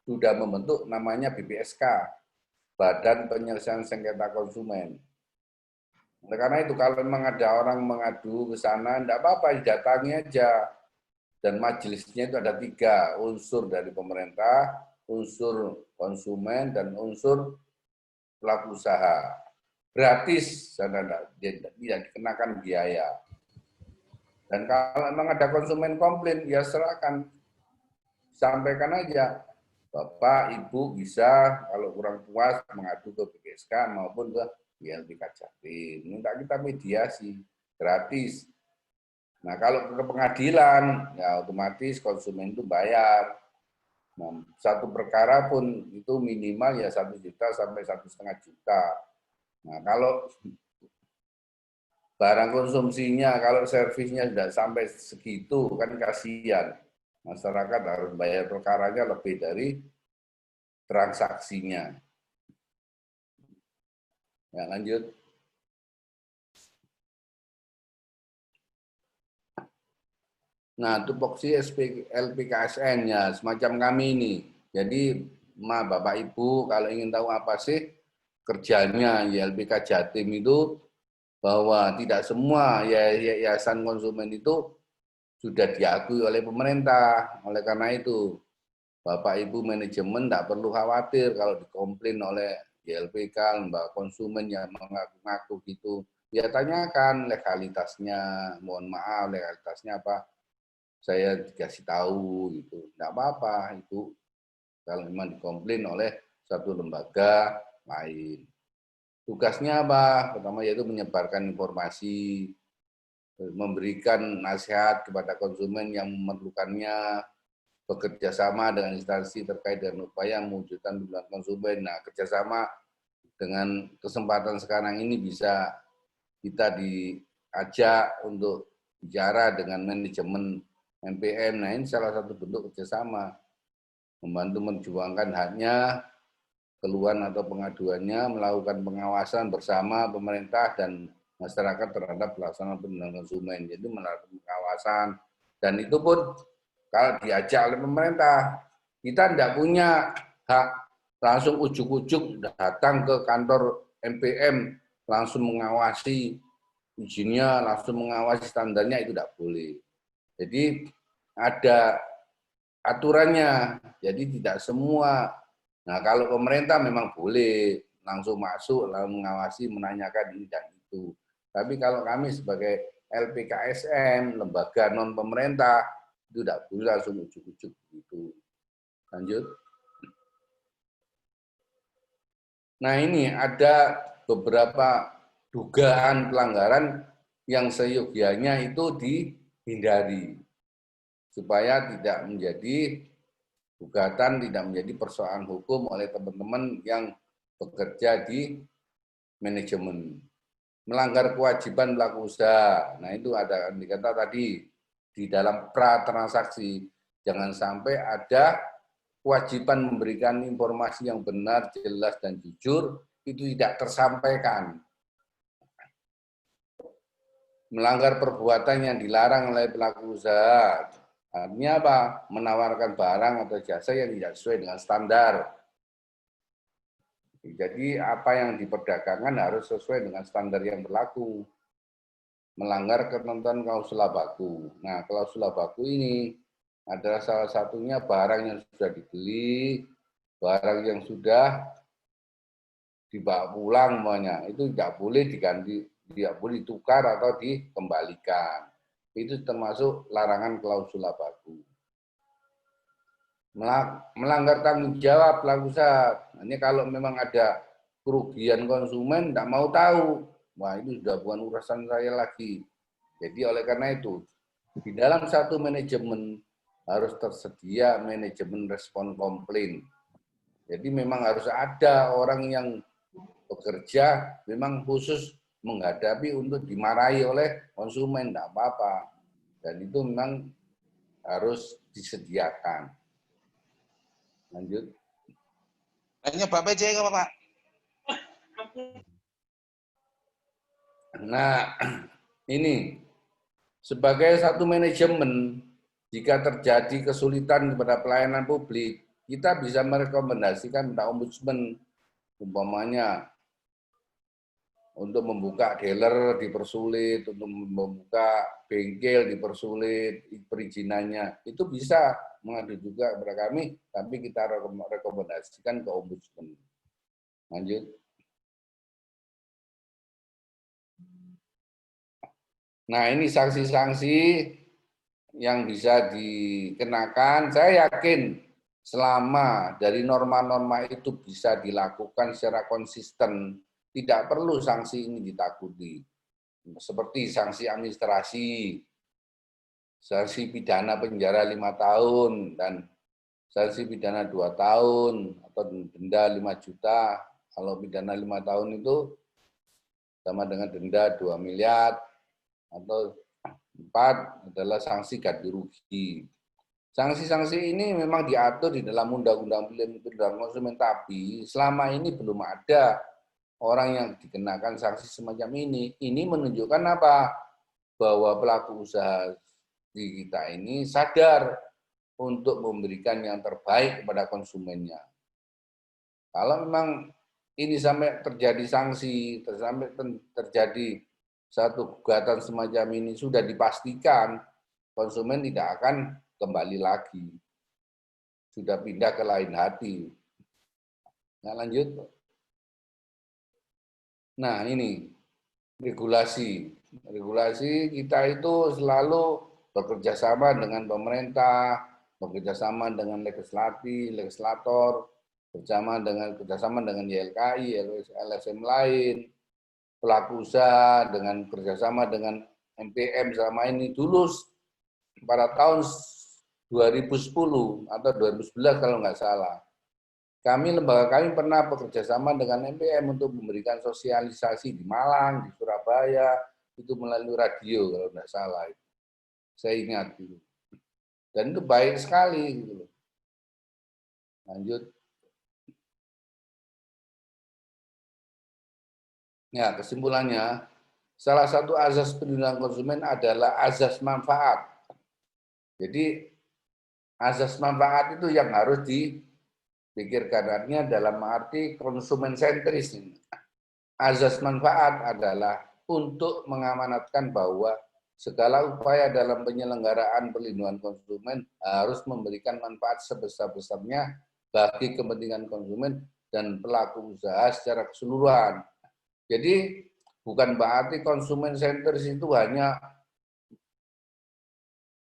sudah membentuk namanya BPSK, Badan Penyelesaian Sengketa Konsumen. Oleh karena itu kalau memang ada orang mengadu ke sana, tidak apa-apa, didatangi aja. Dan majelisnya itu ada 3, unsur dari pemerintah, unsur konsumen, dan unsur pelaku usaha. Gratis, dan tidak dikenakan biaya. Dan kalau memang ada konsumen komplain, ya serahkan, sampaikan aja. Bapak, Ibu bisa kalau kurang puas mengadu ke BPSK maupun ke ILPK Jatim. Minta kita mediasi, gratis. Nah, kalau ke pengadilan, ya otomatis konsumen itu bayar. Nah, satu perkara pun itu minimal ya 1 juta sampai 1,5 juta. Nah, kalau barang konsumsinya, kalau servisnya tidak sampai segitu, kan kasihan. Masyarakat harus bayar perkaranya lebih dari transaksinya. Ya, lanjut. Nah, tupoksi LPKSN ya semacam kami ini. Jadi, Bapak Ibu kalau ingin tahu apa sih kerjanya YLPK Jatim itu, bahwa tidak semua yayasan konsumen itu sudah diakui oleh pemerintah. Oleh karena itu, Bapak Ibu manajemen tidak perlu khawatir kalau dikomplain oleh YLPK, lembaga konsumen yang mengaku-ngaku gitu. Ya tanyakan legalitasnya, mohon maaf legalitasnya apa, saya dikasih tahu gitu. Tidak apa-apa itu kalau memang dikomplain oleh satu lembaga lain. Tugasnya apa? Pertama yaitu menyebarkan informasi, memberikan nasihat kepada konsumen yang memerlukannya, bekerja sama dengan instansi terkait dengan upaya mewujudkan perlindungan konsumen. Nah, kerjasama dengan kesempatan sekarang ini bisa kita diajak untuk bicara dengan manajemen MPM. Nah, ini salah satu bentuk kerjasama, membantu memperjuangkan haknya keluhan atau pengaduannya, melakukan pengawasan bersama pemerintah dan masyarakat terhadap pelaksanaan perlindungan konsumen. Jadi melakukan pengawasan, dan itu pun kalau diajak oleh pemerintah, kita tidak punya hak langsung ujuk-ujuk datang ke kantor MPM, langsung mengawasi izinnya, langsung mengawasi standarnya, itu tidak boleh. Jadi ada aturannya, jadi tidak semua. Nah, kalau pemerintah memang boleh langsung masuk, lalu mengawasi, menanyakan ini dan itu. Tapi kalau kami sebagai LPKSM, lembaga non pemerintah, itu tidak boleh langsung ujuk-ujuk gitu. Lanjut. Nah, ini ada beberapa dugaan pelanggaran yang seyogianya itu dihindari supaya tidak menjadi gugatan, tidak menjadi persoalan hukum oleh teman-teman yang bekerja di manajemen. Melanggar kewajiban pelaku usaha. Nah, itu ada dikata tadi di dalam pra transaksi, jangan sampai ada kewajiban memberikan informasi yang benar, jelas dan jujur itu tidak tersampaikan. Melanggar perbuatan yang dilarang oleh pelaku usaha. Artinya apa? Menawarkan barang atau jasa yang tidak sesuai dengan standar. Jadi apa yang diperdagangkan harus sesuai dengan standar yang berlaku. Melanggar ketentuan klausula baku. Nah, klausula baku ini adalah salah satunya barang yang sudah dibeli, barang yang sudah dibawa pulang semuanya. Itu tidak boleh diganti, tidak boleh ditukar atau dikembalikan. Itu termasuk larangan klausula baku. Melanggar tanggung jawab pelaku usaha. Ini kalau memang ada kerugian konsumen, tidak mau tahu. Wah, itu sudah bukan urusan saya lagi. Jadi oleh karena itu, di dalam satu manajemen harus tersedia manajemen respon komplain. Jadi memang harus ada orang yang bekerja memang khusus menghadapi untuk dimarahi oleh konsumen, tidak apa-apa. Dan itu memang harus disediakan. Lanjut. Tanya Pak PJ nggak Pak? Nah, ini sebagai satu manajemen, jika terjadi kesulitan kepada pelayanan publik, kita bisa merekomendasikan kepada ombudsman, umpamanya untuk membuka dealer dipersulit, untuk membuka bengkel dipersulit, perizinannya. Itu bisa mengadu juga kepada kami, tapi kita rekomendasikan ke ombudsman. Lanjut. Nah, ini sanksi-sanksi yang bisa dikenakan. Saya yakin selama dari norma-norma itu bisa dilakukan secara konsisten, tidak perlu sanksi ini ditakuti. Seperti sanksi administrasi, sanksi pidana penjara 5 tahun, dan sanksi pidana 2 tahun, atau denda 5 juta. Kalau pidana 5 tahun itu sama dengan denda 2 miliar, atau 4 adalah sanksi ganti rugi. Sanksi-sanksi ini memang diatur di dalam Undang-Undang Perlindungan Konsumen, tapi selama ini belum ada orang yang dikenakan sanksi semacam ini. Ini menunjukkan apa? Bahwa pelaku usaha di kita ini sadar untuk memberikan yang terbaik kepada konsumennya. Kalau memang ini sampai terjadi sanksi, sampai terjadi satu gugatan semacam ini, sudah dipastikan konsumen tidak akan kembali lagi. Sudah pindah ke lain hati. Nah, lanjut. Nah, ini regulasi. Regulasi kita itu selalu bekerja sama dengan pemerintah, bekerja sama dengan legislator, kerjasama dengan YLKI, LSM lain, pelaku usaha, dengan kerjasama dengan MPM selama ini. Dulu pada tahun 2010 atau 2011 kalau nggak salah, lembaga kami pernah bekerja sama dengan MPM untuk memberikan sosialisasi di Malang, di Surabaya, itu melalui radio kalau nggak salah. Saya ingat itu. Dan itu baik sekali. Gitu. Lanjut. Ya, kesimpulannya, salah satu azas perlindungan konsumen adalah azas manfaat. Jadi, azas manfaat itu yang harus dipikirkan. Artinya dalam arti konsumen sentris. Azas manfaat adalah untuk mengamanatkan bahwa segala upaya dalam penyelenggaraan perlindungan konsumen harus memberikan manfaat sebesar-besarnya bagi kepentingan konsumen dan pelaku usaha secara keseluruhan. Jadi bukan berarti konsumen sentris itu hanya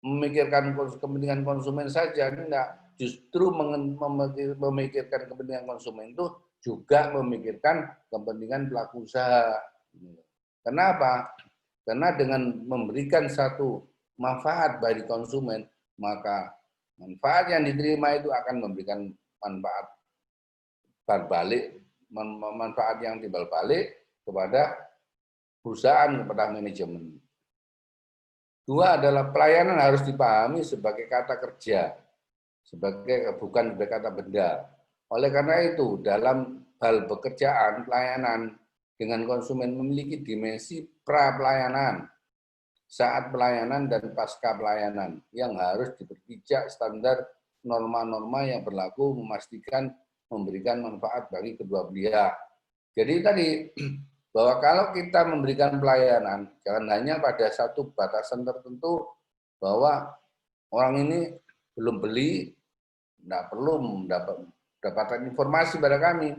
memikirkan kepentingan konsumen saja, enggak. Justru memikirkan kepentingan konsumen itu juga memikirkan kepentingan pelaku usaha. Kenapa? Karena dengan memberikan satu manfaat bagi konsumen, maka manfaat yang diterima itu akan memberikan manfaat berbalik, manfaat yang timbal balik kepada perusahaan, kepada manajemen. Dua adalah pelayanan harus dipahami sebagai kata kerja, bukan sebagai kata benda. Oleh karena itu, dalam hal pekerjaan pelayanan dengan konsumen memiliki dimensi pra-pelayanan, saat pelayanan dan pasca pelayanan yang harus diperpijak standar norma-norma yang berlaku memastikan memberikan manfaat bagi kedua belah. Jadi tadi bahwa kalau kita memberikan pelayanan, jangan hanya pada satu batasan tertentu bahwa orang ini belum beli, tidak perlu mendapatkan informasi pada kami.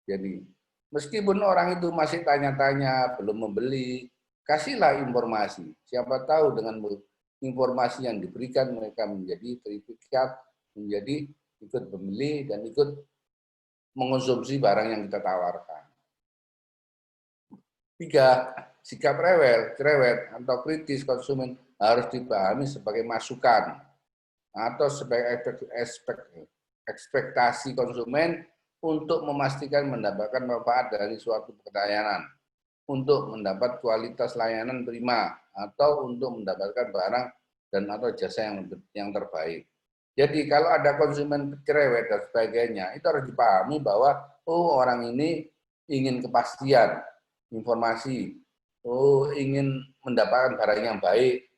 Jadi meskipun orang itu masih tanya-tanya, belum membeli, kasihlah informasi. Siapa tahu dengan informasi yang diberikan mereka menjadi terikat, menjadi ikut membeli dan ikut mengonsumsi barang yang kita tawarkan. 3, sikap cerewet atau kritis konsumen harus dipahami sebagai masukan atau sebagai ekspektasi konsumen untuk memastikan mendapatkan manfaat dari suatu pelayanan, untuk mendapat kualitas layanan prima, atau untuk mendapatkan barang dan atau jasa yang terbaik. Jadi kalau ada konsumen cerewet dan sebagainya, itu harus dipahami bahwa orang ini ingin kepastian informasi, ingin mendapatkan barang yang baik,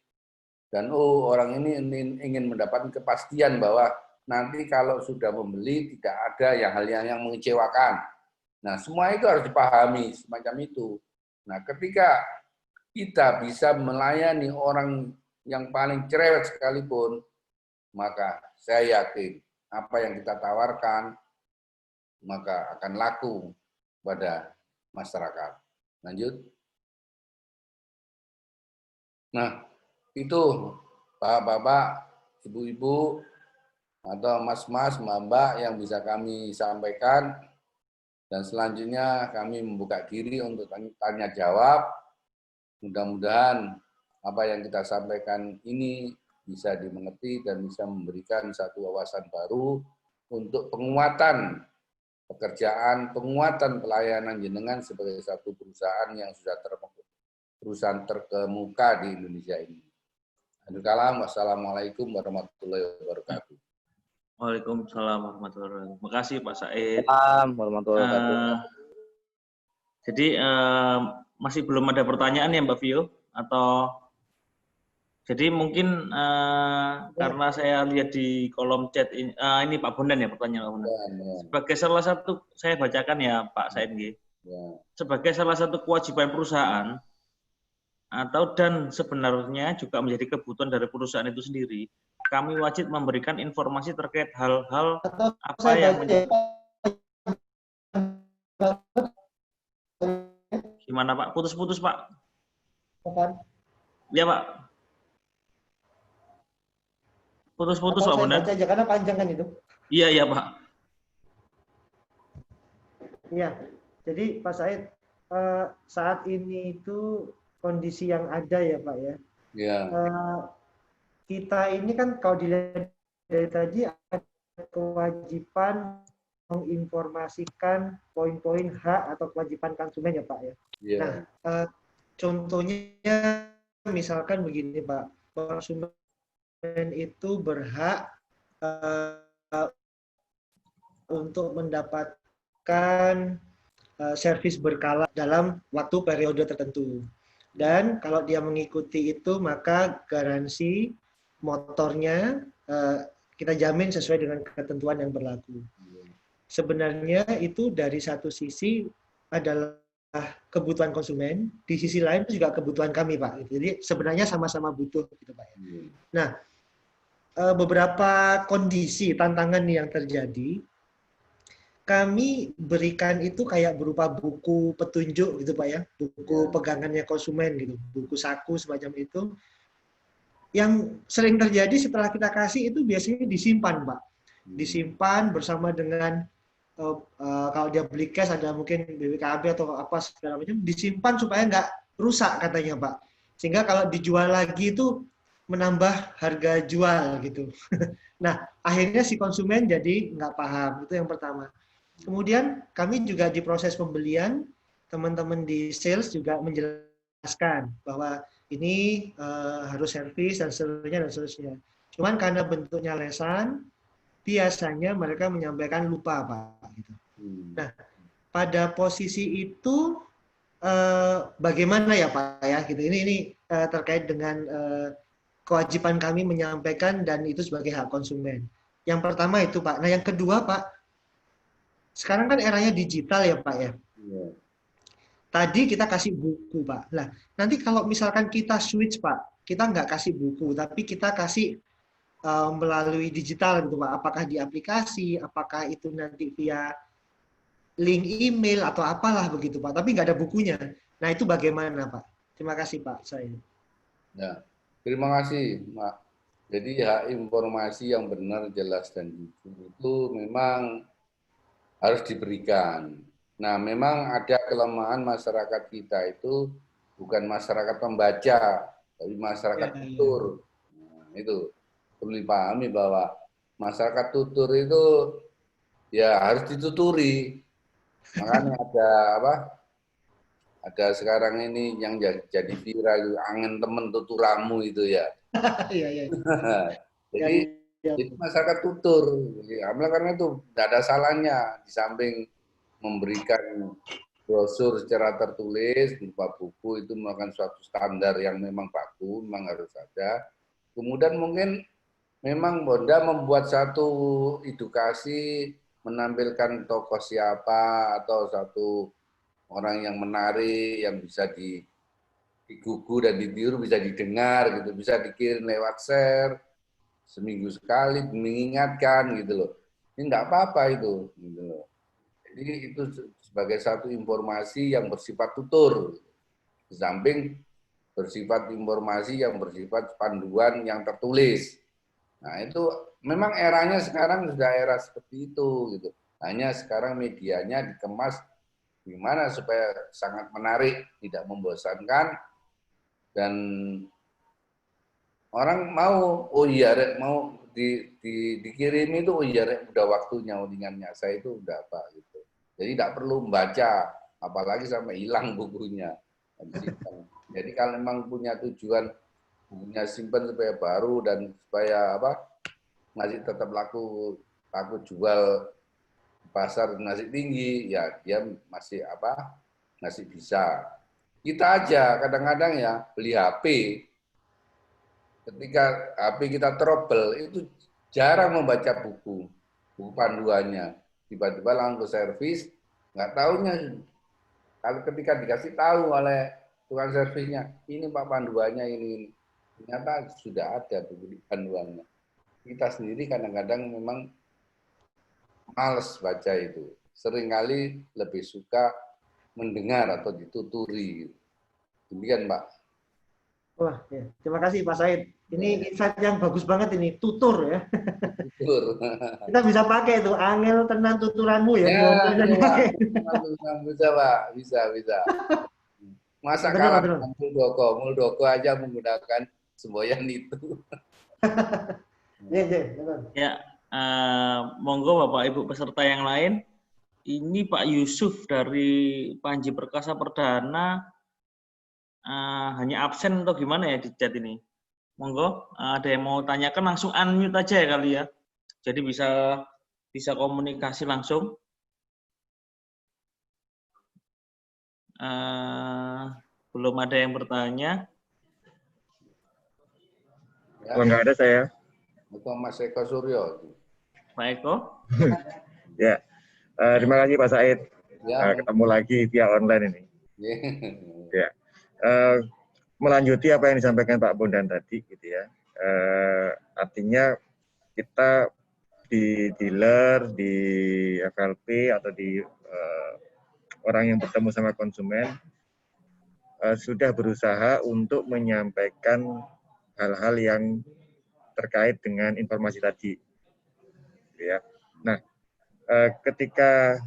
dan orang ini ingin mendapatkan kepastian bahwa nanti kalau sudah membeli tidak ada hal yang mengecewakan. Nah, semua itu harus dipahami semacam itu. Nah, ketika kita bisa melayani orang yang paling cerewet sekalipun, maka saya yakin apa yang kita tawarkan maka akan laku pada masyarakat. Lanjut. Nah, itu Bapak-bapak, Ibu-ibu, atau Mas-mas, Mbak-mbak yang bisa kami sampaikan. Dan selanjutnya kami membuka diri untuk tanya jawab. Mudah-mudahan apa yang kita sampaikan ini bisa dimengerti dan bisa memberikan satu wawasan baru untuk penguatan pekerjaan, penguatan pelayanan jenengan sebagai satu perusahaan yang sudah perusahaan terkemuka di Indonesia ini. Wassalamualaikum warahmatullahi wabarakatuh. Waalaikumsalam warahmatullahi wabarakatuh. Terima kasih Pak Said. Assalamualaikum warahmatullahi wabarakatuh. Jadi masih belum ada pertanyaan ya Mbak Vio? Atau jadi mungkin karena saya lihat di kolom chat ini Pak Bondan ya pertanyaan Pak Bondan. Ya. Sebagai salah satu, saya bacakan ya Pak Said. Ya. Sebagai salah satu kewajiban perusahaan dan sebenarnya juga menjadi kebutuhan dari perusahaan itu sendiri, kami wajib memberikan informasi terkait hal-hal apa yang gimana Pak? Putus-putus Pak. Ya Pak. Putus-putus Pak Bondan. Baca aja karena panjang kan itu. Iya Pak. Iya. Jadi Pak Said, saat ini itu kondisi yang ada ya Pak ya. Ya. Kita ini kan kalau dilihat dari tadi ada kewajiban menginformasikan poin-poin hak atau kewajiban konsumen ya Pak ya. Ya. Nah, contohnya misalkan begini Pak, konsumen itu berhak untuk mendapatkan servis berkala dalam waktu periode tertentu. Dan kalau dia mengikuti itu, maka garansi motornya kita jamin sesuai dengan ketentuan yang berlaku. Sebenarnya itu dari satu sisi adalah kebutuhan konsumen, di sisi lain itu juga kebutuhan kami, Pak. Jadi sebenarnya sama-sama butuh, gitu, Pak. Nah, beberapa kondisi tantangan yang terjadi, kami berikan itu kayak berupa buku petunjuk, gitu, Pak ya, buku pegangannya konsumen, gitu, buku saku semacam itu. Yang sering terjadi setelah kita kasih itu biasanya disimpan, Pak. Disimpan bersama dengan kalau dia beli cash ada mungkin BPKB atau apa segala macam, disimpan supaya nggak rusak katanya, Pak. Sehingga kalau dijual lagi itu menambah harga jual gitu. Nah, akhirnya si konsumen jadi nggak paham. Itu yang pertama. Kemudian kami juga di proses pembelian, teman-teman di sales juga menjelaskan bahwa ini harus servis dan seterusnya. Cuman karena bentuknya lesan, biasanya mereka menyampaikan lupa, Pak. Gitu. Nah, pada posisi itu bagaimana ya, Pak ya? Gitu. Ini terkait dengan kewajiban kami menyampaikan dan itu sebagai hak konsumen. Yang pertama itu, Pak. Nah, yang kedua, Pak, sekarang kan eranya digital ya, Pak ya. Tadi kita kasih buku, Pak. Nah, nanti kalau misalkan kita switch, Pak, kita nggak kasih buku, tapi kita kasih melalui digital gitu, Pak. Apakah di aplikasi, apakah itu nanti via link email atau apalah begitu, Pak. Tapi nggak ada bukunya. Nah, itu bagaimana, Pak? Terima kasih, Pak. Saya. Ya, terima kasih, Pak. Jadi hak informasi yang benar, jelas dan jujur itu memang harus diberikan. Nah, memang ada kelemahan masyarakat kita itu bukan masyarakat pembaca, tapi masyarakat tutur. Nah, itu perlu dipahami bahwa masyarakat tutur itu ya harus dituturi. Makanya ada apa? Ada sekarang ini yang jadi viral, angin temen tuturamu itu ya. Iya. Jadi itu masyarakat tutur. Karena itu tidak ada salahnya di samping memberikan brosur secara tertulis berupa buku itu merupakan suatu standar yang memang baku, memang harus ada. Kemudian mungkin memang Bonda membuat satu edukasi, menampilkan tokoh siapa atau satu orang yang menarik, yang bisa digugu dan ditiru, bisa didengar, gitu, bisa dikirim lewat share, seminggu sekali, mengingatkan, gitu loh. Ini enggak apa-apa itu, gitu loh. Jadi itu sebagai satu informasi yang bersifat tutur, di samping bersifat informasi yang bersifat panduan yang tertulis. Nah, itu memang eranya sekarang sudah era seperti itu gitu. Hanya sekarang medianya dikemas gimana supaya sangat menarik, tidak membosankan dan orang mau Rek, mau dikirim itu Rek, udah waktunya udingannya saya itu udah apa gitu. Jadi tidak perlu membaca apalagi sampai hilang bukunya. Jadi kalau memang punya tujuan bukunya simpan supaya baru dan supaya apa masih tetap laku jual pasar masih tinggi, ya dia masih bisa. Kita aja kadang-kadang ya beli HP, ketika HP kita trouble itu jarang membaca buku panduannya, tiba-tiba langsung ke servis, nggak tahunya kalau ketika dikasih tahu oleh tukang servisnya, ini Pak panduannya ini ternyata sudah ada buku panduannya. Kita sendiri kadang-kadang memang males baca itu. Seringkali lebih suka mendengar atau dituturi. Demikian, Pak. Wah, ya. Terima kasih Pak Said. Ini insight yang bagus banget ini, tutur ya. Tutur. Kita bisa pakai itu, angel tenang tuturanmu ya. Bisa, Pak. Bisa. Masa kalah dengan Muldoko aja menggunakan semboyan itu. Ya, monggo Bapak Ibu peserta yang lain. Ini Pak Yusuf dari Panji Perkasa Perdana hanya absen atau gimana ya di chat ini? Monggo, ada yang mau tanyakan langsung unmute aja ya kali ya. Jadi bisa komunikasi langsung. Belum ada yang bertanya. Ya, Kalau nggak ada saya. itu Mas Eko Suryo. Pak Eko? Ya, terima kasih Pak Said. Ya, Ketemu lagi via online ini. Ya, melanjuti apa yang disampaikan Pak Bondan tadi, gitu ya. Artinya kita di dealer, di FLP atau di orang yang bertemu sama konsumen sudah berusaha untuk menyampaikan hal-hal yang terkait dengan informasi tadi, gitu ya. Nah, ketika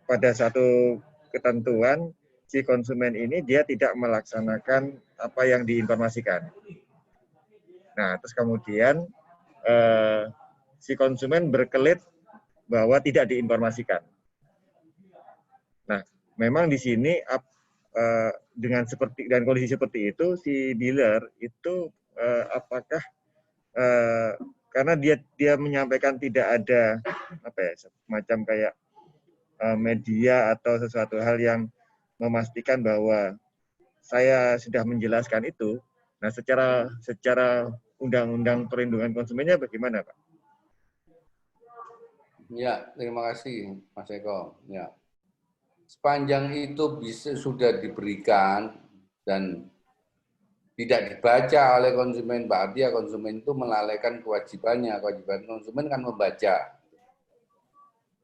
pada satu ketentuan si konsumen ini dia tidak melaksanakan apa yang diinformasikan. Nah, terus kemudian si konsumen berkelit bahwa tidak diinformasikan. Nah, memang di sini dengan kondisi seperti itu si dealer itu apakah karena dia menyampaikan tidak ada apa ya semacam kayak media atau sesuatu hal yang memastikan bahwa saya sudah menjelaskan itu. Nah, secara undang-undang perlindungan konsumennya bagaimana, Pak? ya, terima kasih Mas Eko. Ya. Sepanjang itu sudah diberikan dan tidak dibaca oleh konsumen, berarti ya konsumen itu melalaikan kewajibannya. Kewajiban konsumen kan membaca.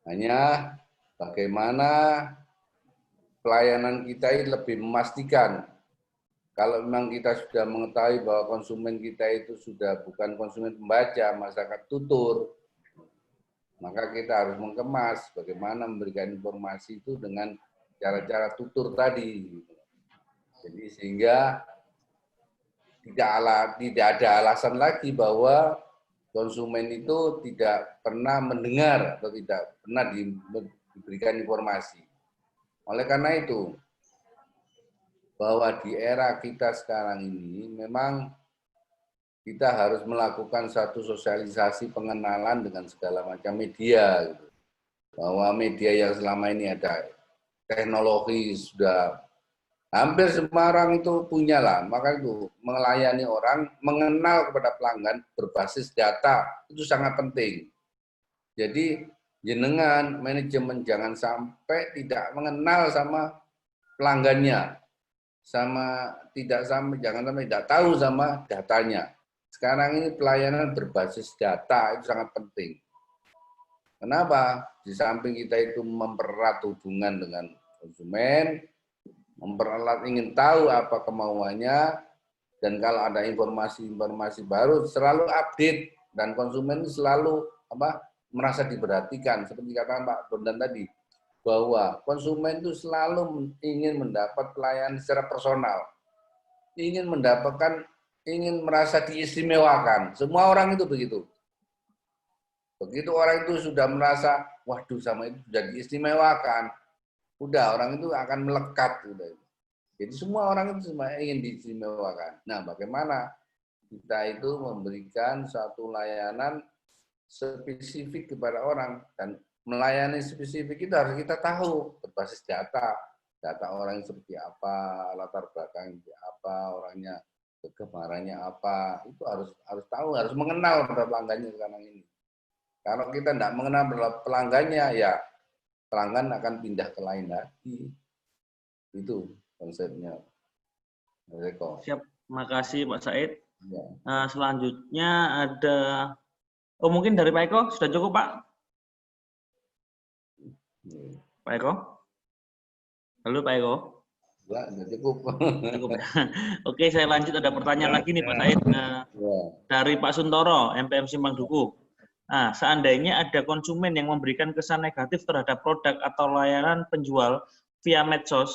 Hanya bagaimana pelayanan kita ini lebih memastikan. Kalau memang kita sudah mengetahui bahwa konsumen kita itu sudah bukan konsumen pembaca, masyarakat tutur, maka kita harus mengemas bagaimana memberikan informasi itu dengan cara-cara tutur tadi. Jadi sehingga tidak ada alasan lagi bahwa konsumen itu tidak pernah mendengar atau tidak pernah diberikan informasi. Oleh karena itu, bahwa di era kita sekarang ini memang kita harus melakukan satu sosialisasi pengenalan dengan segala macam media. Gitu. Bahwa media yang selama ini ada teknologi sudah hampir semua orang itu punya lah. Maka itu melayani orang, mengenal kepada pelanggan berbasis data itu sangat penting. Jadi jenengan manajemen jangan sampai tidak mengenal sama pelanggannya, jangan sampai tidak tahu sama datanya. Sekarang ini pelayanan berbasis data itu sangat penting. Kenapa? Di samping kita itu mempererat hubungan dengan konsumen, mempererat ingin tahu apa kemauannya, dan kalau ada informasi-informasi baru selalu update dan konsumen selalu merasa diperhatikan. Seperti kata Pak Bondan tadi, bahwa konsumen itu selalu ingin mendapat pelayanan secara personal, ingin merasa diistimewakan. Semua orang itu begitu. Begitu orang itu sudah merasa, waduh sama itu sudah diistimewakan, udah orang itu akan melekat. Udah. Jadi semua orang itu ingin diistimewakan. Nah, bagaimana kita itu memberikan satu layanan spesifik kepada orang, dan melayani spesifik itu harus kita tahu berbasis data orang seperti apa, latar belakangnya apa, orangnya kegemarannya apa, itu harus tahu, harus mengenal pada pelanggannya sekarang ini. Kalau kita tidak mengenal pelanggannya, ya pelanggan akan pindah ke lain lagi. Itu konsepnya. Siap, makasih Pak Said. Ya. Selanjutnya ada, mungkin dari Pak Eko sudah cukup Pak? Pak Eko? Halo Pak Eko? Ya, sudah cukup. Cukup. Oke, saya lanjut, ada pertanyaan lagi nih Pak Said. Dari Pak Suntoro, MPM Simpang Dukuh. Nah, seandainya ada konsumen yang memberikan kesan negatif terhadap produk atau layanan penjual via medsos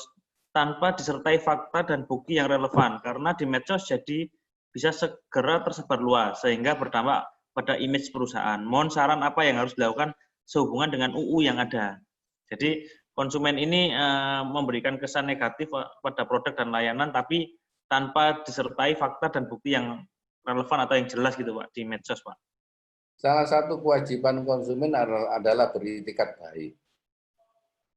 tanpa disertai fakta dan bukti yang relevan, karena di medsos jadi bisa segera tersebar luas sehingga berdampak pada image perusahaan. Mohon saran apa yang harus dilakukan sehubungan dengan UU yang ada. Jadi konsumen ini memberikan kesan negatif pada produk dan layanan tapi tanpa disertai fakta dan bukti yang relevan atau yang jelas gitu Pak di medsos Pak. Salah satu kewajiban konsumen adalah beritikat baik.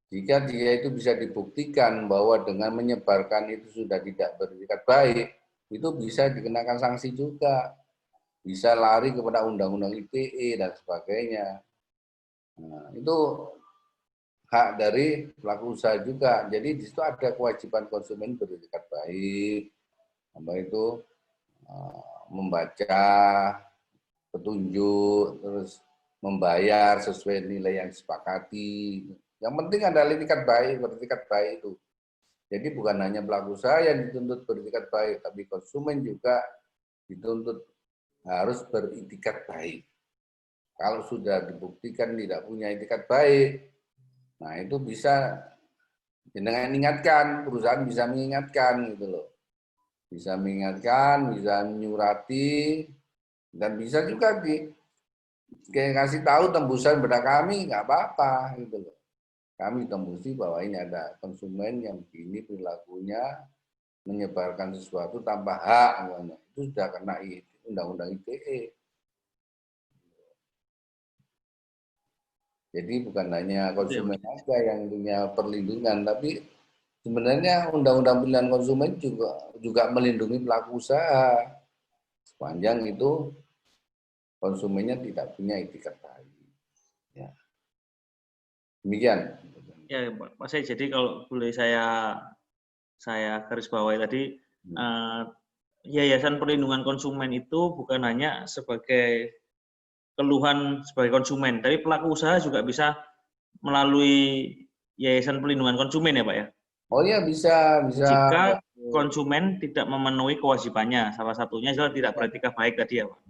Jika dia itu bisa dibuktikan bahwa dengan menyebarkan itu sudah tidak beretikat baik, itu bisa dikenakan sanksi juga. Bisa lari kepada undang-undang ITE dan sebagainya. Nah, itu hak dari pelaku usaha juga. Jadi di situ ada kewajiban konsumen beretikat baik, apa itu membaca petunjuk, terus membayar sesuai nilai yang disepakati. Yang penting adalah etikat baik, beretikat baik itu. Jadi bukan hanya pelaku usaha yang dituntut beretikat baik, tapi konsumen juga dituntut harus beretikat baik. Kalau sudah dibuktikan tidak punya etikat baik, nah itu bisa dengan ingatkan, perusahaan bisa mengingatkan gitu loh. Bisa mengingatkan, bisa menyurati, dan bisa juga kayak ngasih tahu tembusan pada kami, nggak apa-apa gitu loh. Kami tembusi bahwa ini ada konsumen yang begini perilakunya, menyebarkan sesuatu tanpa hak, itu sudah kena undang-undang ITE. Jadi bukan hanya konsumen saja yang punya perlindungan, tapi sebenarnya undang-undang perlindungan konsumen juga melindungi pelaku usaha sepanjang itu konsumennya tidak punya etikat baik. Ya. Demikian. Ya, Pak Said. Jadi kalau boleh saya garis bawahi tadi, Yayasan Perlindungan Konsumen itu bukan hanya sebagai keluhan sebagai konsumen, tapi pelaku usaha juga bisa melalui Yayasan Perlindungan Konsumen ya Pak ya? Oh iya bisa. Jika konsumen tidak memenuhi kewajibannya, salah satunya adalah tidak beretika baik tadi ya Pak?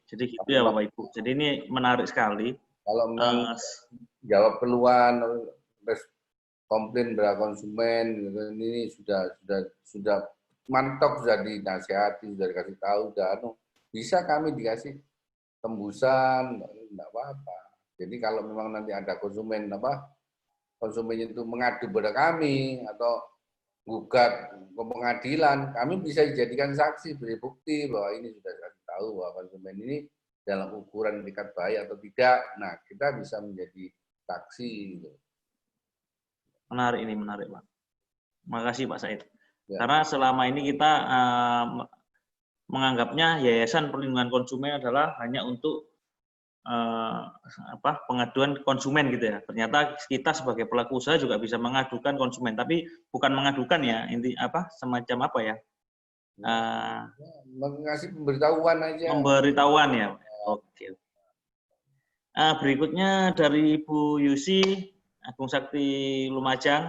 Jadi gitu ya Bapak Ibu. Jadi ini menarik sekali. Kalau memang jawab keluhan, komplain dari konsumen, ini sudah mantap, sudah dinasihati, sudah dikasih tahu, bisa kami dikasih tembusan, enggak apa-apa. Jadi kalau memang nanti ada konsumen itu mengadu pada kami atau gugat ke pengadilan, kami bisa dijadikan saksi, beri bukti bahwa ini sudah dikasih tahu bahwa konsumen ini dalam ukuran etikat baik atau tidak. Nah, kita bisa menjadi saksi gitu. Menarik Pak. Makasih Pak Said. Ya. Karena selama ini kita menganggapnya Yayasan Perlindungan Konsumen adalah hanya untuk pengaduan konsumen gitu ya. Ternyata kita sebagai pelaku usaha juga bisa mengadukan konsumen, tapi bukan mengadukan ya, semacam apa ya? Mengasih pemberitahuan aja. Pemberitahuan ya. Oke. Berikutnya dari Ibu Yusi Agung Sakti Lumajang.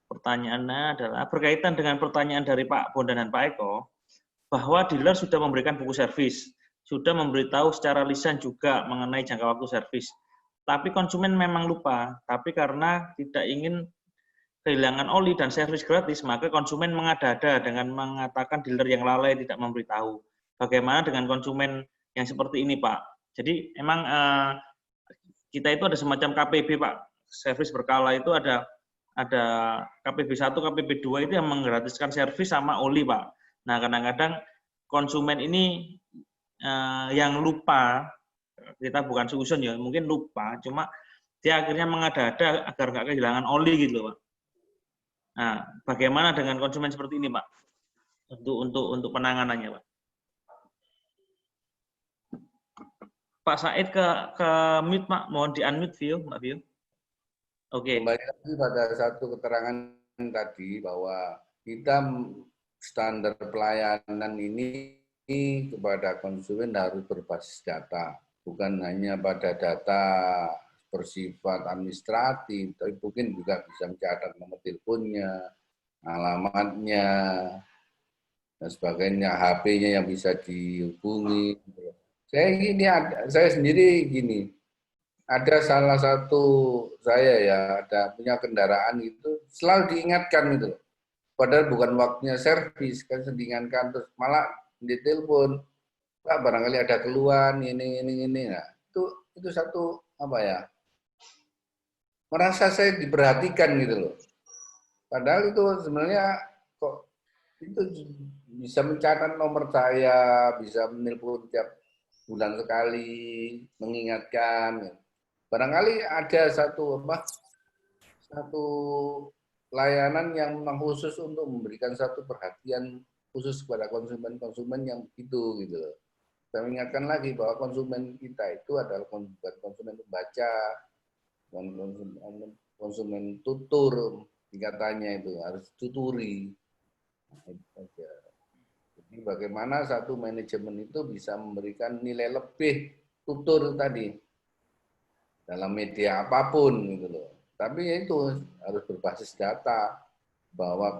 Pertanyaannya adalah berkaitan dengan pertanyaan dari Pak Bondan dan Pak Eko, bahwa dealer sudah memberikan buku servis, sudah memberitahu secara lisan juga mengenai jangka waktu servis. Tapi konsumen memang lupa, tapi karena tidak ingin kehilangan oli dan servis gratis, maka konsumen mengada-ada dengan mengatakan dealer yang lalai tidak memberitahu. Bagaimana dengan konsumen yang seperti ini, Pak? Jadi emang kita itu ada semacam KPB, Pak. Servis berkala itu ada KPB 1, KPB 2 itu yang menggratiskan servis sama oli, Pak. Nah, kadang-kadang konsumen ini yang lupa, kita bukan susun ya, mungkin lupa, cuma dia akhirnya mengada-ada agar nggak kehilangan oli gitu, Pak. Nah, bagaimana dengan konsumen seperti ini, Pak? Untuk penanganannya, Pak. Pak Said ke mute, Pak. Mohon di-unmute view, Mbak View. Oke. Kembali lagi pada satu keterangan tadi bahwa kita standar pelayanan ini kepada konsumen harus berbasis data, bukan hanya pada data bersifat administratif, tapi mungkin juga bisa mencatat nomor teleponnya, alamatnya, dan sebagainya, HP-nya yang bisa dihubungi. Saya sendiri gini, ada salah satu saya ya, ada punya kendaraan itu selalu diingatkan gitu. Padahal bukan waktunya servis, kan diingatkan terus malah ditelepon, Pak barangkali ada keluhan ini. Nah, itu satu merasa saya diperhatikan gitu loh. Padahal itu sebenarnya kok itu bisa mencatat nomor saya, bisa menelpon tiap bulan sekali, mengingatkan. Barangkali ada satu satu layanan yang memang khusus untuk memberikan satu perhatian khusus kepada konsumen-konsumen yang itu gitu loh. Saya ingatkan lagi bahwa konsumen kita itu adalah konsumen pembaca, konsumen tutur, tingkatannya itu harus tuturi. Nah, itu saja. Jadi bagaimana satu manajemen itu bisa memberikan nilai lebih tutur tadi dalam media apapun gitu loh. Tapi ya itu harus berbasis data bahwa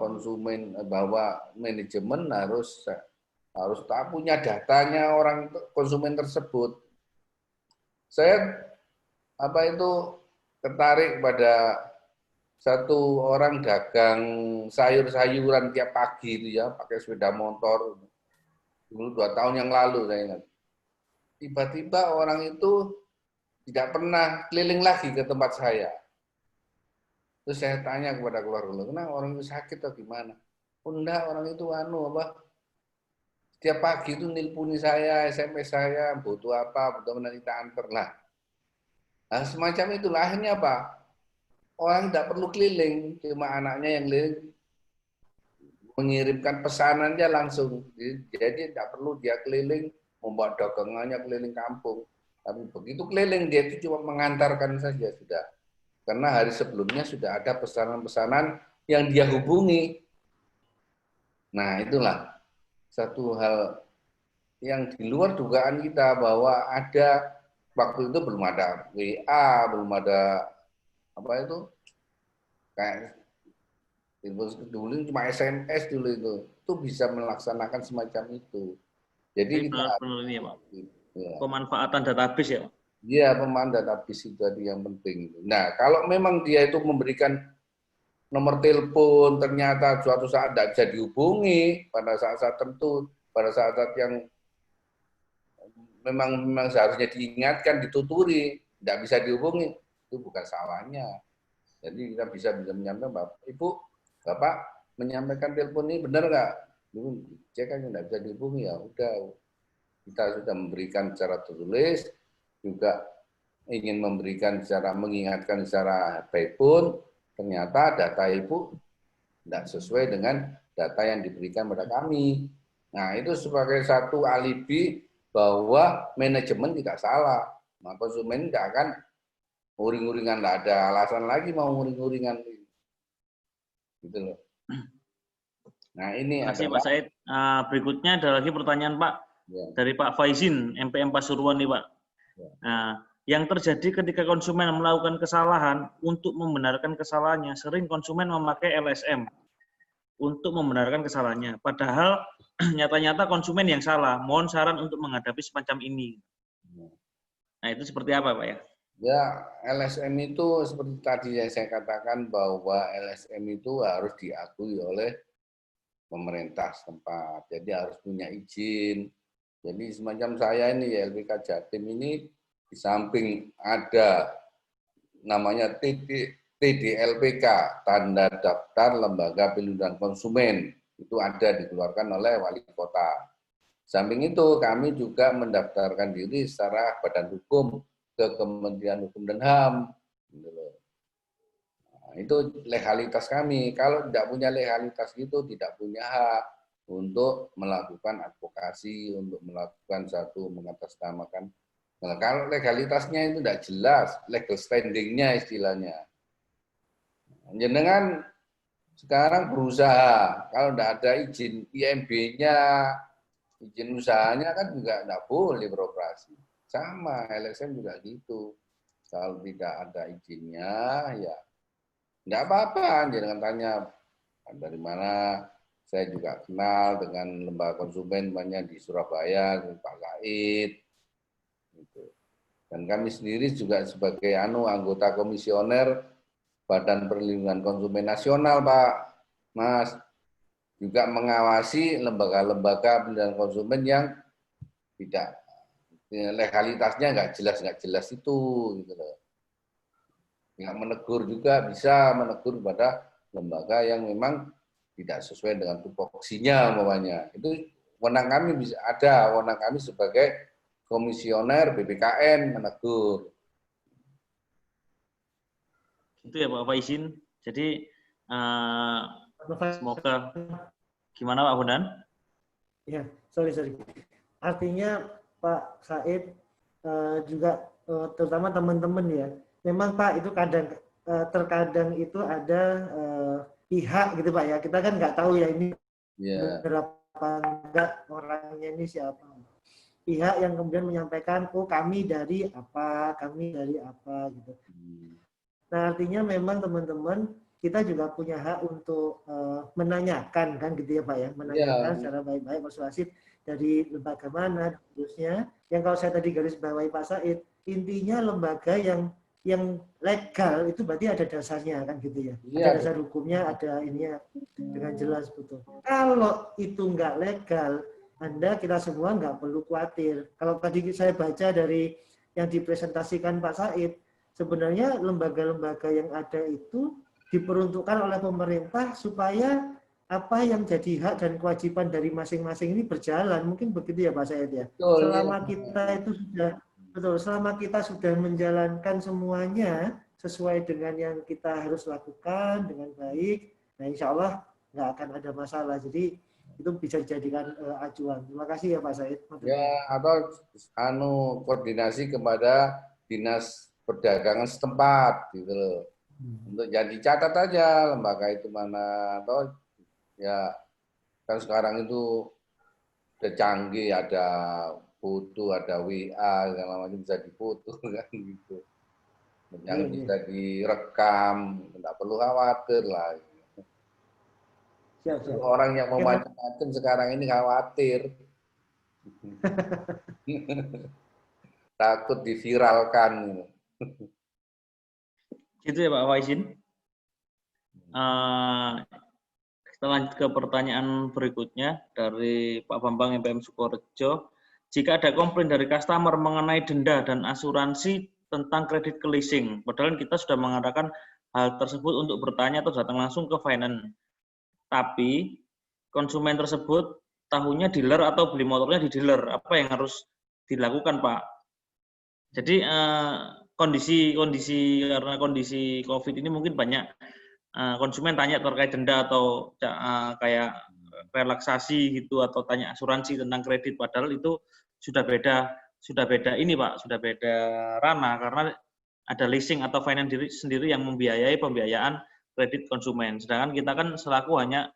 bahwa manajemen harus tak punya datanya orang konsumen tersebut. Saya tertarik pada satu orang dagang sayur-sayuran tiap pagi itu ya, pakai sepeda motor. Dulu 2 tahun yang lalu saya ingat. Tiba-tiba orang itu tidak pernah keliling lagi ke tempat saya. Terus saya tanya kepada keluarga, kenapa orang itu sakit atau gimana? Oh enggak, orang itu setiap pagi itu nelponi saya, SMS saya, butuh apa, butuh mana kita antar lah. Nah, semacam itulah akhirnya apa? Orang tidak perlu keliling, cuma anaknya yang keliling mengirimkan pesanannya langsung. Jadi tidak perlu dia keliling, membawa dagangannya keliling kampung. Tapi begitu keliling dia itu cuma mengantarkan saja sudah. Karena hari sebelumnya sudah ada pesanan-pesanan yang dia hubungi. Nah, itulah satu hal yang di luar dugaan kita bahwa ada waktu itu belum ada WA, belum ada kayak dulu cuma SMS dulu itu bisa melaksanakan semacam itu. Jadi kita ini ya Pak. Pemanfaatan database ya Pak. Iya, pemanfaatan database itu tadi yang penting. Nah, kalau memang dia itu memberikan nomor telepon, ternyata suatu saat tidak bisa dihubungi pada saat-saat tertentu, pada saat-saat yang memang seharusnya diingatkan, dituturi, tidak bisa dihubungi, itu bukan salahnya. Jadi kita bisa menyampaikan, Bapak, Ibu, Bapak menyampaikan telepon ini benar nggak? Dulu cek kan tidak bisa dihubungi, ya udah. Kita sudah memberikan secara tertulis, juga ingin memberikan secara mengingatkan secara by phone, ternyata data Ibu tidak sesuai dengan data yang diberikan pada kami. Nah, itu sebagai satu alibi bahwa manajemen tidak salah. Nah, konsumen tidak akan uring-uringan, tidak ada alasan lagi mau uring-uringan. Gitu loh. Nah, ini terima kasih Pak Said. Berikutnya ada lagi pertanyaan Pak dari Pak Faizin, MPM Pasuruan nih Pak. Nah, yang terjadi ketika konsumen melakukan kesalahan, untuk membenarkan kesalahannya, sering konsumen memakai LSM untuk membenarkan kesalahannya. Padahal nyata-nyata konsumen yang salah. Mohon saran untuk menghadapi semacam ini. Nah, itu seperti apa Pak ya? Ya, LSM itu seperti tadi yang saya katakan bahwa LSM itu harus diakui oleh pemerintah setempat. Jadi harus punya izin. Jadi semacam saya ini ya, LPK Jatim ini di samping ada namanya TDLPK, Tanda Daftar Lembaga Pelindungan Konsumen. Itu ada dikeluarkan oleh Wali Kota. Samping itu kami juga mendaftarkan diri secara badan hukum ke Kementerian Hukum dan HAM. Nah, itu legalitas kami. Kalau tidak punya legalitas itu tidak punya hak untuk melakukan advokasi, untuk melakukan satu mengatasnamakan. Nah, kalau legalitasnya itu tidak jelas, legal standing-nya istilahnya. Jenengan sekarang berusaha, kalau tidak ada izin IMB-nya, izin usahanya kan juga tidak boleh beroperasi. Sama, LSM juga gitu. Kalau tidak ada izinnya, ya tidak apa-apa. Jangan tanya dari mana. Saya juga kenal dengan lembaga konsumen banyak di Surabaya, Pak Said. Gitu. Dan kami sendiri juga sebagai anggota komisioner Badan Perlindungan Konsumen Nasional, Pak Mas, juga mengawasi lembaga-lembaga perlindungan konsumen yang tidak legalitasnya nggak jelas itu, gitu loh. Nggak menegur juga bisa menegur pada lembaga yang memang tidak sesuai dengan tupoksinya umpamanya. Itu wewenang kami bisa ada, wewenang kami sebagai komisioner BPKN menegur. Itu ya Pak Faizin. Jadi semoga gimana Pak Bondan? Ya, sorry. Artinya Pak Said juga terutama teman-teman ya. Memang Pak itu terkadang itu ada pihak gitu Pak ya. Kita kan nggak tahu ya ini berapa enggak orangnya ini siapa. Pihak yang kemudian menyampaikan, oh kami dari apa gitu. Nah artinya memang teman-teman kita juga punya hak untuk menanyakan kan gitu ya Pak ya, menanyakan secara baik-baik persuasif dari lembaga mana terusnya. Yang kalau saya tadi garis bawahi Pak Said, intinya lembaga yang legal itu berarti ada dasarnya kan gitu ya. Ada dasar hukumnya, ada ininya dengan jelas betul. Kalau itu nggak legal, kita semua nggak perlu khawatir. Kalau tadi saya baca dari yang dipresentasikan Pak Said, sebenarnya lembaga-lembaga yang ada itu diperuntukkan oleh pemerintah supaya apa yang jadi hak dan kewajiban dari masing-masing ini berjalan. Mungkin begitu ya Pak Said ya. Selama kita itu selama kita sudah menjalankan semuanya sesuai dengan yang kita harus lakukan dengan baik, nah insya Allah nggak akan ada masalah. Jadi itu bisa dijadikan acuan. Terima kasih ya Pak Said. Ya, atau koordinasi kepada dinas perdagangan setempat gitu loh. Untuk jadi catat aja lembaga itu mana, atau ya kan sekarang itu udah canggih, ada foto, ada WA, segala macam bisa difoto kan gitu. Yang bisa direkam, nggak perlu khawatir lah. Siap. Orang yang mau macam-macam sekarang ini khawatir. Takut diviralkan. Gitu ya Pak Faizin. Kita lanjut ke pertanyaan berikutnya dari Pak Bambang MPM Sukorejo. Jika ada komplain dari customer mengenai denda dan asuransi tentang kredit ke leasing, padahal kita sudah mengatakan hal tersebut untuk bertanya atau datang langsung ke finance. Tapi konsumen tersebut tahunya dealer atau beli motornya di dealer, apa yang harus dilakukan Pak? Jadi karena kondisi COVID ini mungkin banyak konsumen tanya terkait denda atau kayak relaksasi gitu, atau tanya asuransi tentang kredit, padahal itu sudah beda ini Pak, sudah beda ranah, karena ada leasing atau finance sendiri yang membiayai pembiayaan kredit konsumen. Sedangkan kita kan selaku hanya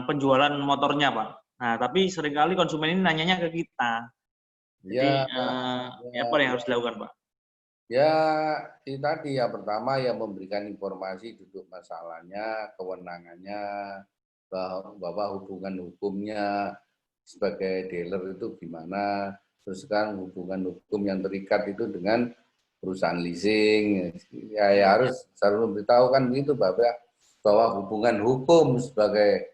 penjualan motornya Pak. Nah, tapi seringkali konsumen ini nanyanya ke kita. Jadi apa yang harus dilakukan Pak? Ya, itu tadi ya, pertama ya memberikan informasi duduk masalahnya, kewenangannya, bahwa hubungan hukumnya sebagai dealer itu gimana, terus kan hubungan hukum yang terikat itu dengan perusahaan leasing, ya harus selalu memberitahukan begitu bahwa hubungan hukum sebagai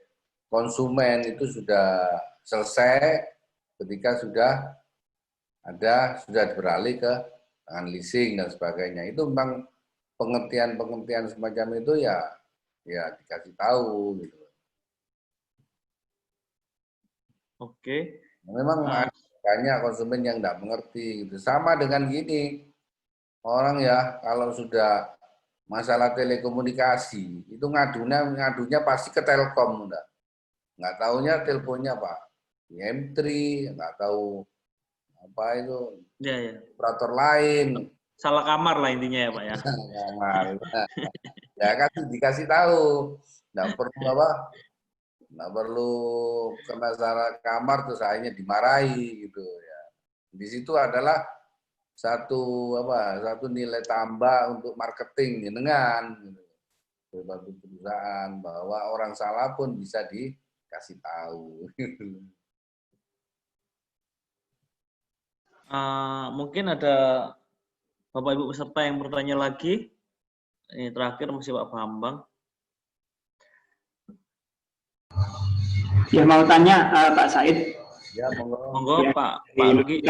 konsumen itu sudah selesai ketika sudah beralih ke tangan leasing dan sebagainya. Itu memang pengertian semacam itu ya dikasih tahu gitu. Oke. Memang banyak konsumen yang tidak mengerti gitu. Sama dengan gini, orang ya kalau sudah masalah telekomunikasi itu ngadunya pasti ke Telkom, nggak taunya teleponnya Pak M3, nggak tahu apa itu operator lain, salah kamar lah intinya ya Pak ya. Salah kamar. Ya kan dikasih tahu, nggak perlu kena salah kamar terus akhirnya dimarahi gitu ya. Di situ adalah satu nilai tambah untuk marketing dengan berbagai perusahaan, bahwa orang salah pun bisa dikasih tahu. Mungkin ada Bapak Ibu peserta yang bertanya lagi. Ini terakhir masih Pak Bambang. Ya, mau tanya Pak Said. Ya, monggo ya, Pak Lugi.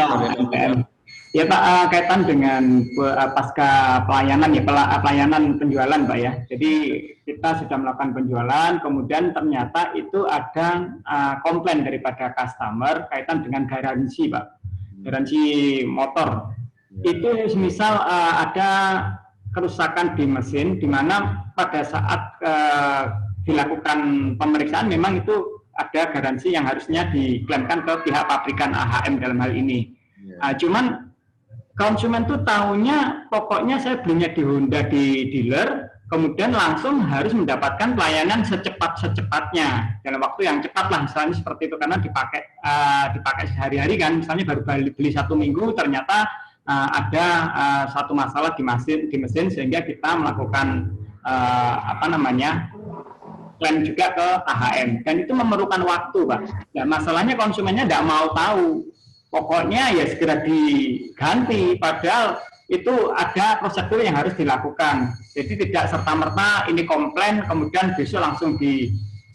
Ya Pak, kaitan dengan pasca pelayanan ya, pelayanan penjualan Pak ya. Jadi kita sudah melakukan penjualan, kemudian ternyata itu ada komplain daripada customer kaitan dengan garansi Pak, garansi motor. Itu misal ada kerusakan di mesin, di mana pada saat dilakukan pemeriksaan memang itu ada garansi yang harusnya diklaimkan ke pihak pabrikan AHM dalam hal ini. Cuman konsumen tuh tahunya pokoknya saya belinya di Honda di dealer, kemudian langsung harus mendapatkan pelayanan secepat-cepatnya dalam waktu yang cepat lah, misalnya seperti itu, karena dipakai sehari-hari kan, misalnya baru beli 1 minggu ternyata ada satu masalah di mesin sehingga kita melakukan klaim juga ke AHM, dan itu memerlukan waktu, Pak. Ya, masalahnya konsumennya tidak mau tahu, pokoknya ya segera diganti, padahal itu ada prosedur yang harus dilakukan. Jadi tidak serta-merta ini komplain kemudian besok langsung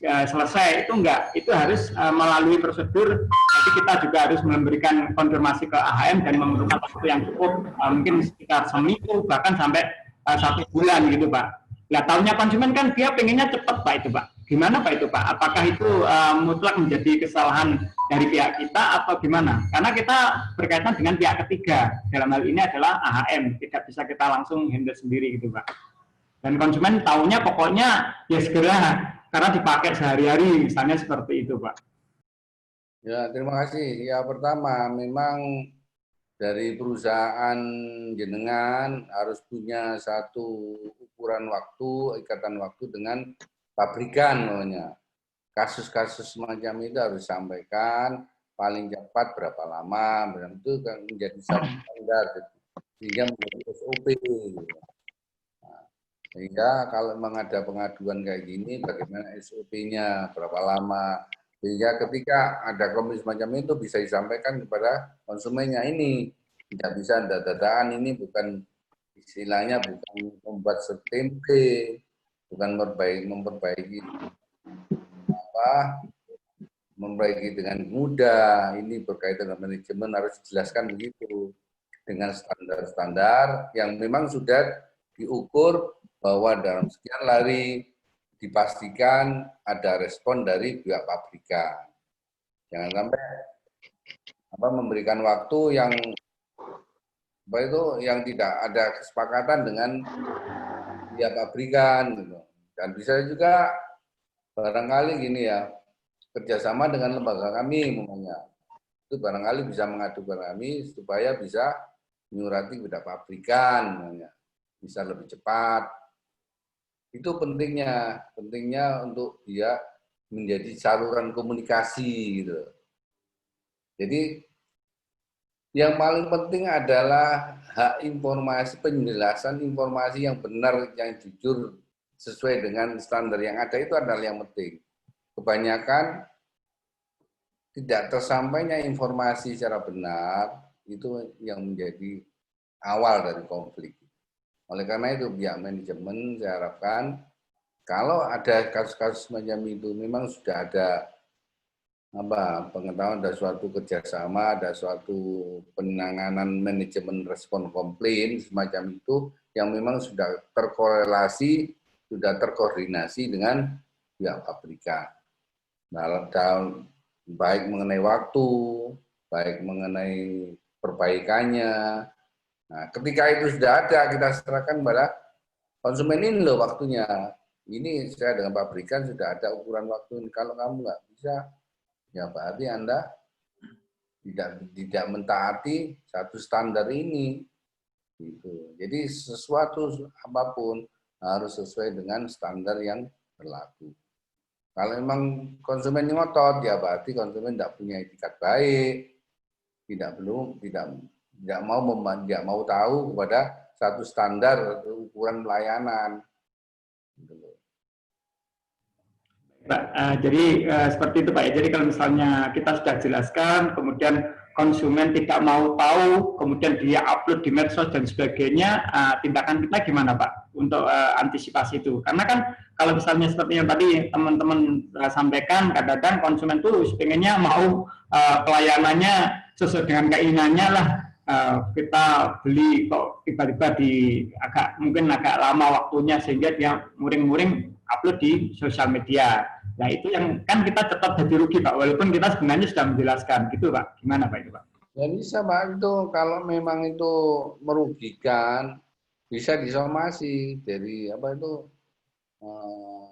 selesai, itu enggak, itu harus melalui prosedur. Jadi kita juga harus memberikan konfirmasi ke AHM dan memerlukan waktu yang cukup, mungkin sekitar seminggu bahkan sampai 1 bulan gitu, Pak. Nah, tahunya konsumen kan dia pengennya cepat, Pak, itu, Pak. Gimana, Pak, itu, Pak? Apakah itu mutlak menjadi kesalahan dari pihak kita atau gimana? Karena kita berkaitan dengan pihak ketiga. Dalam hal ini adalah AHM. Tidak bisa kita langsung handle sendiri, gitu, Pak. Dan konsumen tahunya pokoknya ya segera, karena dipakai sehari-hari, misalnya seperti itu, Pak. Ya, terima kasih. Ya, pertama, memang dari perusahaan jenengan harus punya satu ukuran waktu, ikatan waktu dengan pabrikan namanya. Kasus-kasus semacam itu harus disampaikan paling cepat berapa lama, dan itu kan menjadi satu standar, sehingga menjadi SOP. Nah, sehingga kalau memang ada pengaduan kayak gini, bagaimana SOP-nya, berapa lama, sehingga ketika ada komisi semacam itu bisa disampaikan kepada konsumennya. Ini tidak bisa dada-dadaan, ini bukan istilahnya, bukan membuat setempe, bukan memperbaiki dengan mudah. Ini berkaitan dengan manajemen, harus dijelaskan begitu dengan standar-standar yang memang sudah diukur bahwa dalam sekian hari dipastikan ada respon dari pihak pabrikan. Jangan sampai memberikan waktu yang tidak ada kesepakatan dengan pihak pabrikan, gitu. Dan bisa juga barangkali gini ya, kerjasama dengan lembaga kami, umumnya itu barangkali bisa mengadu ke kami supaya bisa menyurati kepada pabrikan, umumnya bisa lebih cepat. Itu pentingnya untuk dia menjadi saluran komunikasi, gitu. Jadi yang paling penting adalah hak informasi, penjelasan informasi yang benar, yang jujur, sesuai dengan standar yang ada, itu adalah yang penting. Kebanyakan tidak tersampainya informasi secara benar, itu yang menjadi awal dari konflik. Oleh karena itu, pihak manajemen saya harapkan kalau ada kasus-kasus semacam itu, memang sudah ada pengetahuan, ada suatu kerjasama, ada suatu penanganan manajemen respon komplain semacam itu yang memang sudah terkorelasi, sudah terkoordinasi dengan pihak pabrikan. Dalam baik mengenai waktu, baik mengenai perbaikannya. Nah, ketika itu sudah ada, kita serahkan pada konsumen, ini loh waktunya. Ini saya dengan pabrikan sudah ada ukuran waktu ini. Kalau kamu nggak bisa, ya berarti Anda tidak mentaati satu standar ini. Gitu. Jadi sesuatu apapun harus sesuai dengan standar yang berlaku. Kalau memang konsumen ngotot, ya berarti konsumen tidak punya etikat baik, tidak mau tahu kepada satu standar ukuran pelayanan. Pak, jadi seperti itu, Pak. Jadi kalau misalnya kita sudah jelaskan, kemudian konsumen tidak mau tahu, kemudian dia upload di medsos dan sebagainya, tindakan kita gimana, Pak, untuk antisipasi itu? Karena kan kalau misalnya seperti yang tadi teman-teman sampaikan, kadang-kadang konsumen tuh pengennya mau pelayanannya sesuai dengan keinginannya lah. Kita beli kok tiba-tiba mungkin agak lama waktunya, sehingga dia muring-muring upload di sosial media. Nah, itu yang kan kita tetap jadi rugi, Pak, walaupun kita sebenarnya sudah menjelaskan, gitu, Pak. Gimana, Pak, itu, Pak? Ya bisa, Pak, itu kalau memang itu merugikan, bisa disomasi dari apa itu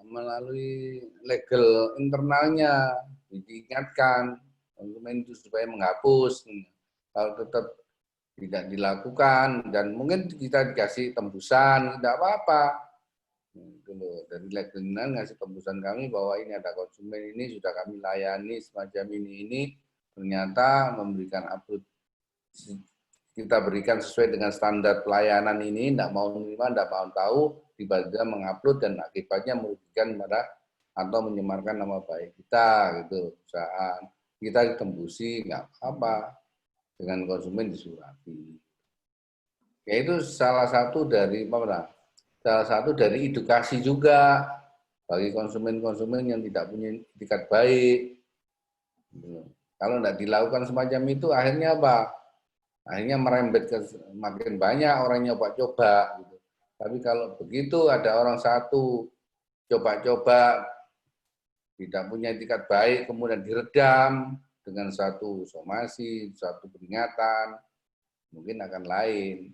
melalui legal internalnya, diingatkan konsumen itu supaya menghapus. Kalau tetap tidak dilakukan dan mungkin kita dikasih tembusan, tidak apa-apa. Itu loh, dari legal ngasih tembusan kami bahwa ini ada konsumen ini sudah kami layani semacam ini ternyata memberikan upload kita berikan sesuai dengan standar pelayanan ini, tidak mau menerima, tidak mau tahu, tiba-tiba mengupload dan akibatnya merugikan pada atau menyemarkan nama baik kita gitu perusahaan. Kita ditembusi nggak apa dengan konsumen disurati. Ya itu salah satu dari edukasi juga bagi konsumen-konsumen yang tidak punya etikat baik. Kalau tidak dilakukan semacam itu akhirnya apa? Akhirnya merembet ke makin banyak orang nyoba-coba. Gitu. Tapi kalau begitu ada orang satu coba-coba tidak punya etikat baik, kemudian diredam dengan satu somasi, satu peringatan, mungkin akan lain.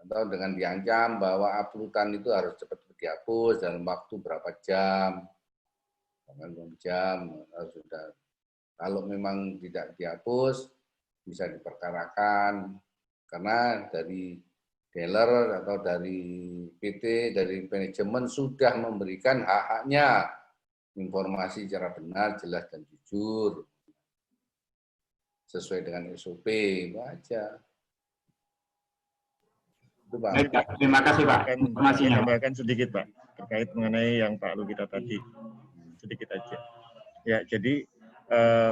Atau dengan diancam bahwa uploadan itu harus cepat dihapus dalam waktu berapa jam, bahkan jam sudah. Kalau memang tidak dihapus, bisa diperkarakan karena dari dealer atau dari PT, dari manajemen sudah memberikan hak-haknya informasi secara benar, jelas dan jujur sesuai dengan SOP itu aja. Itu Pak. Baik, Pak. Terima kasih Pak informasinya. Tambahkan sedikit Pak terkait mengenai yang Pak Lugita tadi sedikit aja. Ya jadi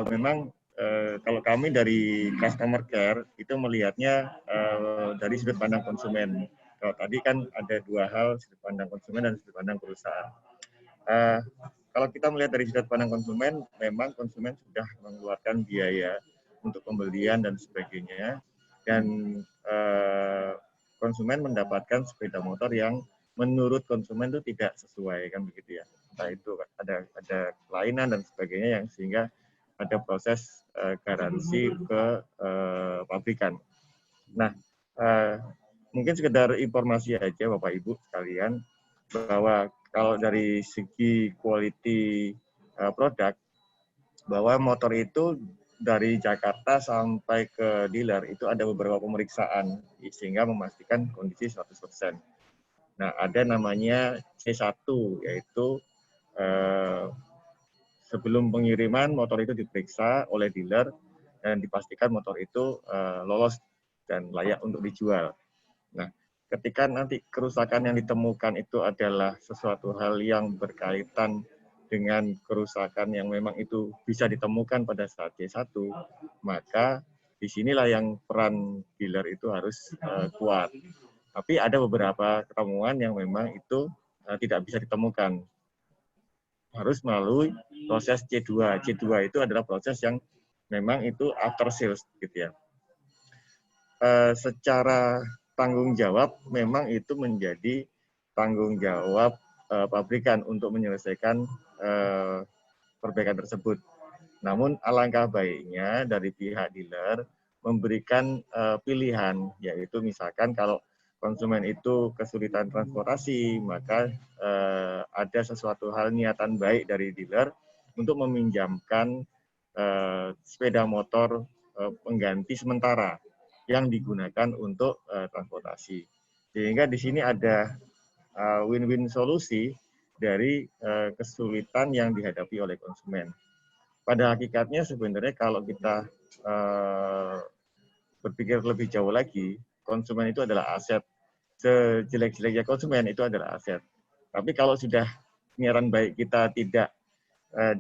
memang kalau kami dari customer care itu melihatnya dari sudut pandang konsumen. Kalau tadi kan ada dua hal, sudut pandang konsumen dan sudut pandang perusahaan. Kalau kita melihat dari sudut pandang konsumen, memang konsumen sudah mengeluarkan biaya untuk pembelian dan sebagainya, dan konsumen mendapatkan sepeda motor yang menurut konsumen itu tidak sesuai, kan begitu ya. Entah itu ada kelainan dan sebagainya yang sehingga ada proses garansi ke pabrikan. Nah, mungkin sekedar informasi aja Bapak Ibu sekalian bahwa kalau dari segi quality produk, bahwa motor itu dari Jakarta sampai ke dealer itu ada beberapa pemeriksaan sehingga memastikan kondisi 100%. Nah, ada namanya C1 yaitu sebelum pengiriman motor itu diperiksa oleh dealer dan dipastikan motor itu lolos dan layak untuk dijual. Nah, ketika nanti kerusakan yang ditemukan itu adalah sesuatu hal yang berkaitan dengan kerusakan yang memang itu bisa ditemukan pada saat C1, maka disinilah yang peran dealer itu harus kuat. Tapi ada beberapa ketemuan yang memang itu tidak bisa ditemukan. Harus melalui proses C2. C2 itu adalah proses yang memang itu after sales gitu ya. Secara tanggung jawab memang itu menjadi tanggung jawab pabrikan untuk menyelesaikan perbaikan tersebut. Namun alangkah baiknya dari pihak dealer memberikan pilihan, yaitu misalkan kalau konsumen itu kesulitan transportasi, maka ada sesuatu hal niatan baik dari dealer untuk meminjamkan sepeda motor pengganti sementara yang digunakan untuk transportasi. Sehingga di sini ada win-win solusi dari kesulitan yang dihadapi oleh konsumen. Pada hakikatnya sebenarnya kalau kita berpikir lebih jauh lagi, konsumen itu adalah aset. Sejelek-jeleknya konsumen itu adalah aset. Tapi kalau sudah niatan baik kita tidak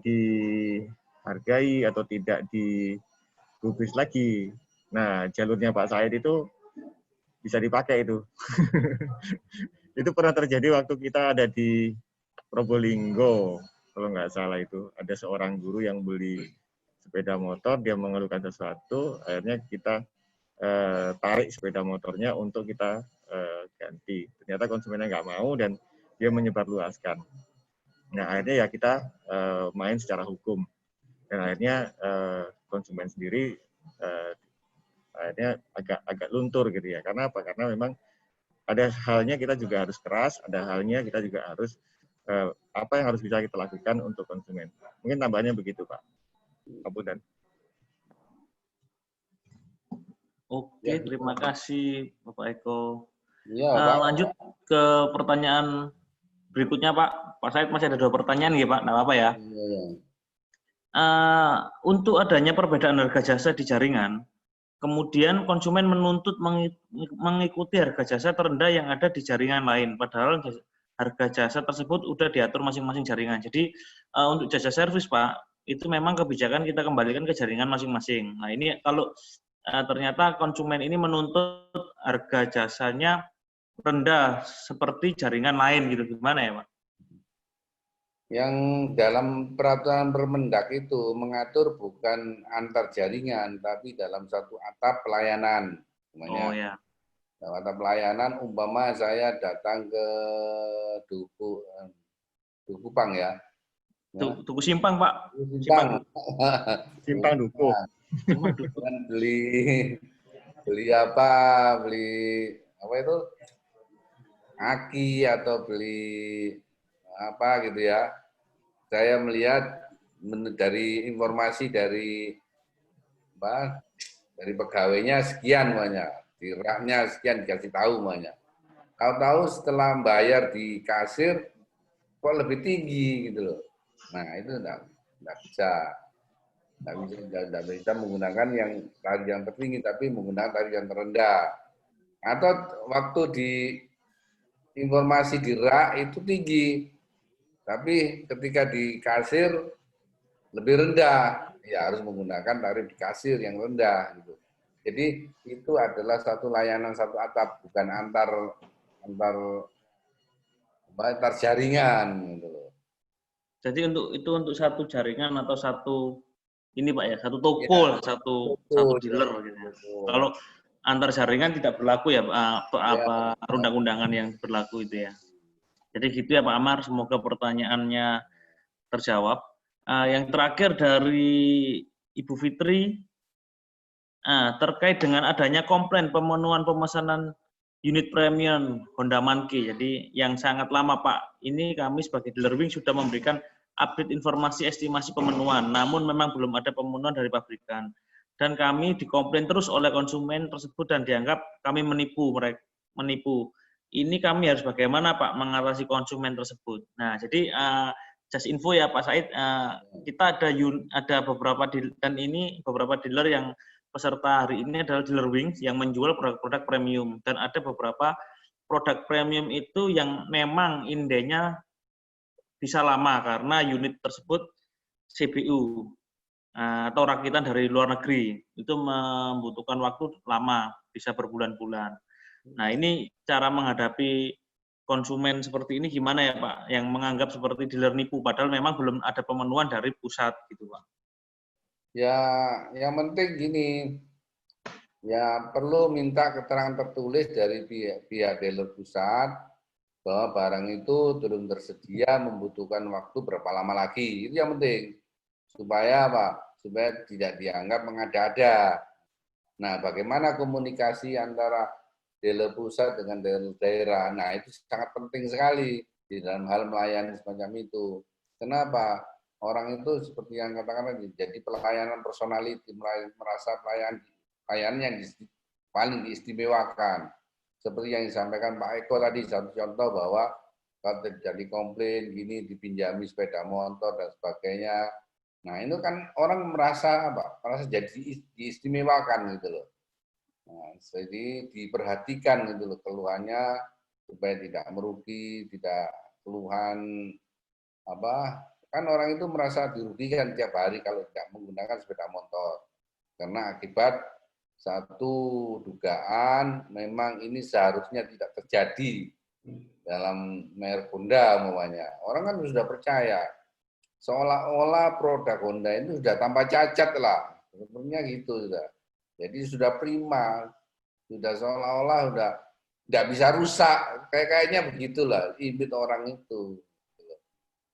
dihargai atau tidak digubris lagi, nah jalurnya Pak Said itu bisa dipakai itu. Itu pernah terjadi waktu kita ada di Probolinggo, kalau nggak salah itu. Ada seorang guru yang beli sepeda motor, dia mengeluhkan sesuatu, akhirnya kita tarik sepeda motornya untuk kita ganti. Ternyata konsumennya nggak mau dan dia menyebarluaskan. Nah akhirnya ya kita main secara hukum. Dan akhirnya konsumen sendiri akhirnya agak luntur gitu ya. Karena apa? Karena memang ada halnya kita juga harus keras, ada halnya kita juga harus apa yang harus bisa kita lakukan untuk konsumen. Mungkin tambahannya begitu, Pak. Pak Bondan. Oke, terima kasih Bapak Eko. Iya, Pak. Lanjut ke pertanyaan berikutnya, Pak. Pak Said masih ada 2 pertanyaan ya, Pak? Nggak apa-apa ya. Iya. Untuk adanya perbedaan harga jasa di jaringan, kemudian konsumen menuntut mengikuti harga jasa terendah yang ada di jaringan lain, padahal harga jasa tersebut udah diatur masing-masing jaringan. Jadi untuk jasa servis, Pak, itu memang kebijakan kita kembalikan ke jaringan masing-masing. Nah ini kalau ternyata konsumen ini menuntut harga jasanya rendah seperti jaringan lain gitu, gimana ya, Pak? Yang dalam peraturan Permendak itu mengatur bukan antar jaringan, tapi dalam satu atap pelayanan. Oh ya. Dalam atap pelayanan, umpama saya datang ke Dukupang ya. Tuku Simpang, Pak. Simpang Duku. Dan beli apa itu? Aki atau beli apa gitu ya. Saya melihat dari informasi dari pegawainya sekian banyak, di raknya sekian dikasih tahu banyak. Tahu-tahu setelah bayar di kasir kok lebih tinggi gitu loh. Nah itu enggak bisa menggunakan yang tarif yang tertinggi, tapi menggunakan tarif yang terendah. Atau waktu di informasi di rak itu tinggi, tapi ketika di kasir lebih rendah, ya harus menggunakan tarif di kasir yang rendah gitu. Jadi itu adalah satu layanan satu atap, bukan antar jaringan gitu loh. Jadi untuk satu jaringan atau satu ini Pak ya, satu toko, ya, satu dealer gitu. Kalau antar jaringan tidak berlaku ya apa undang-undangan yang berlaku itu ya. Jadi gitu ya Pak Amar, semoga pertanyaannya terjawab. Yang terakhir dari Ibu Fitri, terkait dengan adanya komplain pemenuhan pemesanan unit premium Honda Monkey. Jadi yang sangat lama Pak, ini kami sebagai dealer Wing sudah memberikan update informasi estimasi pemenuhan, namun memang belum ada pemenuhan dari pabrikan. Dan kami dikomplain terus oleh konsumen tersebut dan dianggap kami menipu mereka. Ini kami harus bagaimana Pak mengatasi konsumen tersebut. Nah, jadi just info ya Pak Said, kita ada beberapa dan ini beberapa dealer yang peserta hari ini adalah dealer Wings yang menjual produk-produk premium, dan ada beberapa produk premium itu yang memang indenya bisa lama karena unit tersebut CBU atau rakitan dari luar negeri, itu membutuhkan waktu lama, bisa berbulan-bulan. Nah ini cara menghadapi konsumen seperti ini gimana ya Pak, yang menganggap seperti dealer nipu padahal memang belum ada pemenuhan dari pusat gitu Pak. Ya, yang penting gini, ya perlu minta keterangan tertulis dari pihak dealer pusat bahwa barang itu belum tersedia, membutuhkan waktu berapa lama lagi. Itu yang penting. Supaya apa? Supaya tidak dianggap mengada-ada. Nah, bagaimana komunikasi antara dealer pusat dengan dealer daerah? Nah, itu sangat penting sekali di dalam hal melayani semacam itu. Kenapa? Orang itu seperti yang katakan jadi pelayanan personality, merasa pelayanan yang paling diistimewakan. Seperti yang disampaikan Pak Eko tadi, satu contoh bahwa kalau terjadi komplain gini dipinjami sepeda motor dan sebagainya. Nah, itu kan orang merasa jadi diistimewakan gitu loh. Nah, jadi diperhatikan gitu loh keluhannya supaya tidak merugi, tidak keluhan kan orang itu merasa dirugikan tiap hari kalau tidak menggunakan sepeda motor. Karena akibat satu dugaan memang ini seharusnya tidak terjadi dalam merek Honda umpamanya. Orang kan sudah percaya seolah-olah produk Honda itu sudah tanpa cacat lah, sebenarnya gitu sudah. Jadi sudah prima, sudah seolah-olah sudah tidak bisa rusak, kayaknya begitulah image orang itu.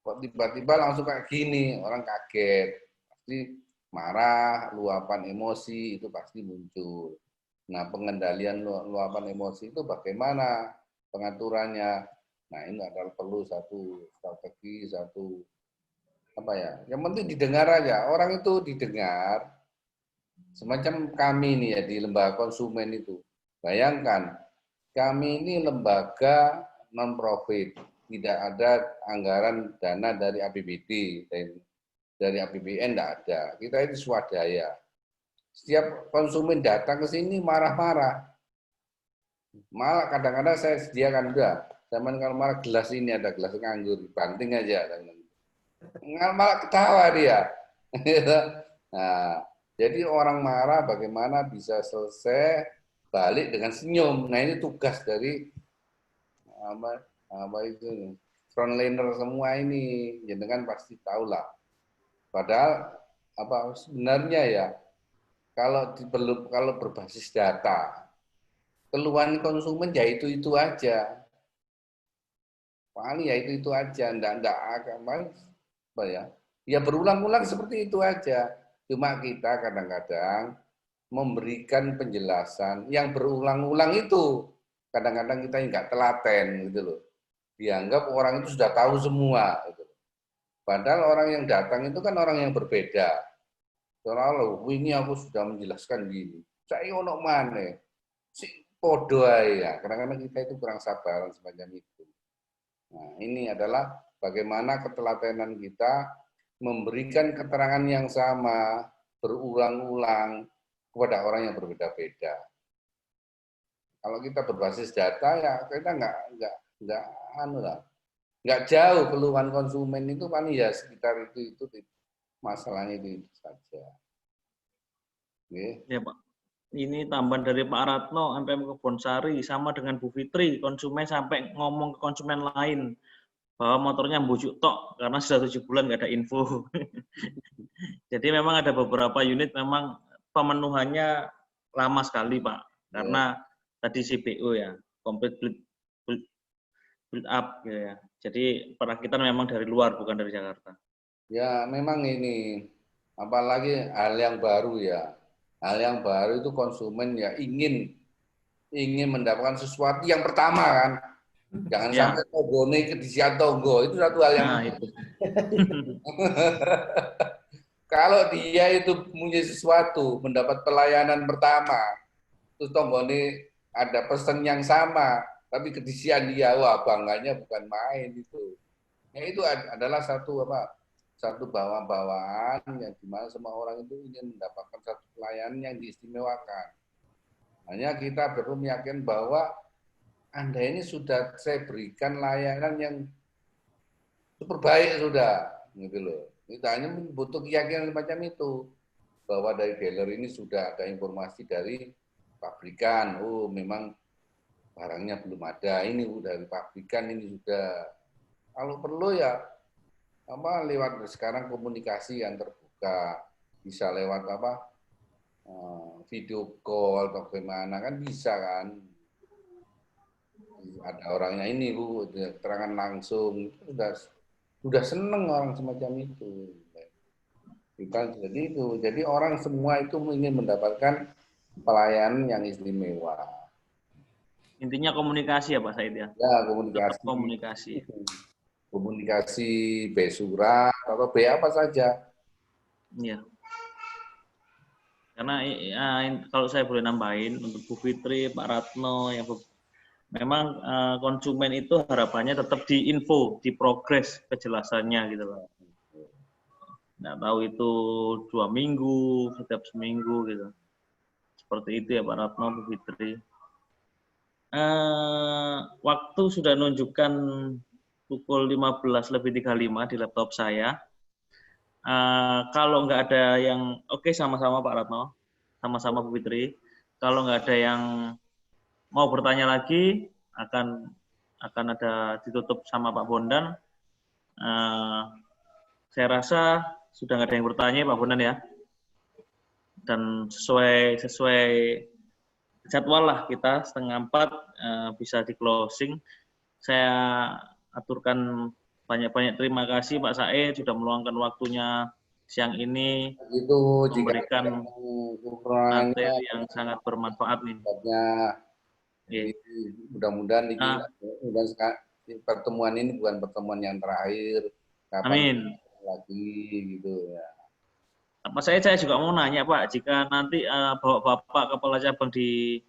Kok tiba-tiba langsung kayak gini, orang kaget, pasti marah, luapan emosi itu pasti muncul. Nah, pengendalian luapan emosi itu bagaimana pengaturannya? Nah, ini adalah perlu satu strategi, satu apa ya? Yang penting didengar aja. Orang itu didengar. Semacam kami nih ya di lembaga konsumen itu. Bayangkan, kami ini lembaga non-profit, tidak ada anggaran dana dari APBD, dari APBN tidak ada. Kita itu swadaya. Setiap konsumen datang ke sini marah-marah. Malah kadang-kadang saya sediakan udah. Zaman kalau malah gelas ini ada gelas nganggur, banting aja. Malah ketawa dia. Nah, jadi orang marah bagaimana bisa selesai balik dengan senyum. Nah ini tugas dari apa itu frontliner semua ini. Jadi kan pasti tahu lah. Padahal apa sebenarnya ya kalau berbasis data, keluhan konsumen ya itu aja. Paling ya itu aja, enggak apa ya? Ya berulang-ulang seperti itu aja. Cuma kita kadang-kadang memberikan penjelasan yang berulang-ulang itu. Kadang-kadang kita enggak telaten gitu loh. Dianggap orang itu sudah tahu semua gitu. Padahal orang yang datang itu kan orang yang berbeda. Soalnya ini aku sudah menjelaskan gini. Saya ono mana? Si podo ya. Kadang-kadang kita itu kurang sabaran semacam itu. Nah, ini adalah bagaimana ketelatenan kita memberikan keterangan yang sama berulang-ulang kepada orang yang berbeda-beda. Kalau kita berbasis data ya kita nggak jauh keluhan konsumen itu paling ya sekitar itu masalahnya itu saja. Ya Pak. Ini tambahan dari Pak Ratno, MPM Kebonsari, sama dengan Bu Fitri, konsumen sampai ngomong ke konsumen lain bahwa motornya bujuk tok karena sudah 7 bulan nggak ada info. Jadi memang ada beberapa unit memang pemenuhannya lama sekali Pak, karena tadi CPO ya, complete build up gitu ya. Jadi perakitan memang dari luar bukan dari Jakarta. Ya memang ini apalagi hal yang baru ya. Hal yang baru itu konsumen ya ingin mendapatkan sesuatu yang pertama kan. Jangan sampai tombone kedisian tonggo, itu satu hal yang itu. Kalau dia itu punya sesuatu, mendapat pelayanan pertama, terus tombone ada pesan yang sama, tapi kedisian dia, wah bangganya bukan main itu. Ya itu adalah satu bawaan yang dimana semua orang itu ingin mendapatkan satu pelayanan yang diistimewakan. Hanya kita perlu meyakinkan bahwa Anda ini sudah saya berikan layanan yang super baik sudah, gitu loh. Kita hanya butuh keyakinan semacam itu bahwa dari dealer ini sudah ada informasi dari pabrikan, oh memang barangnya belum ada, ini dari pabrikan ini sudah. Kalau perlu ya lewat sekarang komunikasi yang terbuka, bisa lewat video call atau bagaimana kan bisa kan. Ada orangnya ini Bu, keterangan langsung, sudah seneng orang semacam itu. Jadi orang semua itu ingin mendapatkan pelayanan yang istimewa. Intinya komunikasi ya Pak Said ya. Ya komunikasi. Komunikasi B surat atau B apa saja. Iya. Karena kalau saya boleh nambahin untuk Bu Fitri, Pak Ratno, yang memang konsumen itu harapannya tetap diinfo, diprogres kejelasannya gitu loh. Nggak tahu itu 2 minggu, setiap seminggu gitu. Seperti itu ya Pak Ratno, Bu Fitri. Waktu sudah menunjukkan pukul 15:35 di laptop saya. Kalau nggak ada yang oke, sama-sama Pak Ratno, sama-sama Bu Fitri. Kalau nggak ada yang mau bertanya lagi, akan ada ditutup sama Pak Bondan. Saya rasa sudah nggak ada yang bertanya Pak Bondan ya. Dan sesuai jadwal lah kita 3:30 bisa di closing. Saya aturkan banyak-banyak terima kasih Pak Said sudah meluangkan waktunya siang ini Itu jika memberikan kekurangannya materi yang sangat bermanfaat nih. Jadi mudah-mudahan ini pertemuan ini bukan pertemuan yang terakhir. Kapan Amin. lagi gitu ya. Pak Said, saya juga mau nanya Pak, jika nanti Bapak Kepala Cabang di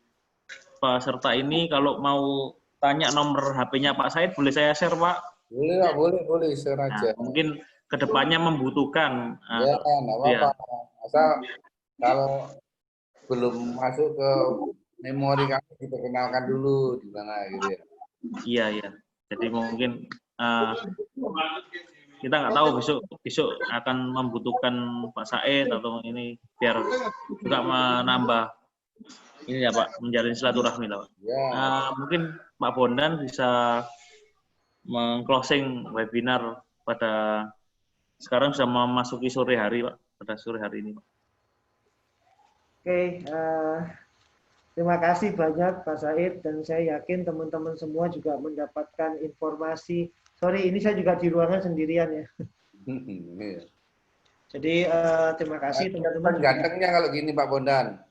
peserta ini kalau mau tanya nomor HP-nya Pak Said, boleh saya share Pak? Boleh Pak, boleh share aja. Nah, mungkin kedepannya membutuhkan. Ya, nggak apa-apa. Asal kalau belum masuk ke memori kami, kita kenalkan dulu di mana gitu ya. Iya, iya. Jadi mungkin kita nggak tahu besok akan membutuhkan Pak Said atau ini biar juga menambah ini ya Pak, menjalin silaturahmi lah Pak. Ya. Mungkin Pak Bondan bisa meng-closing webinar pada sekarang sudah memasuki sore hari Pak, pada sore hari ini Pak. Oke, terima kasih banyak Pak Said, dan saya yakin teman-teman semua juga mendapatkan informasi. Sorry, ini saya juga di ruangan sendirian ya. Jadi terima kasih teman-teman. Gantengnya kalau gini Pak Bondan.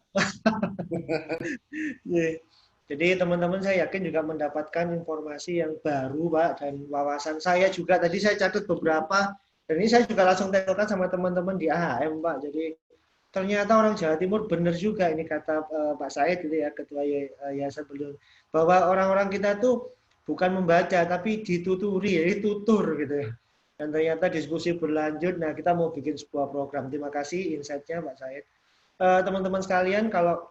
Jadi teman-teman saya yakin juga mendapatkan informasi yang baru Pak, dan wawasan saya juga tadi saya catat beberapa, dan ini saya juga langsung telepon sama teman-teman di AHM Pak. Jadi ternyata orang Jawa Timur benar juga ini kata Pak Said gitu ya, Ketua Yayasan Beliau, bahwa orang-orang kita tuh bukan membaca tapi dituturi, jadi tutur gitu ya. Dan ternyata diskusi berlanjut. Nah, kita mau bikin sebuah program. Terima kasih insight-nya Pak Said. Teman-teman sekalian, kalau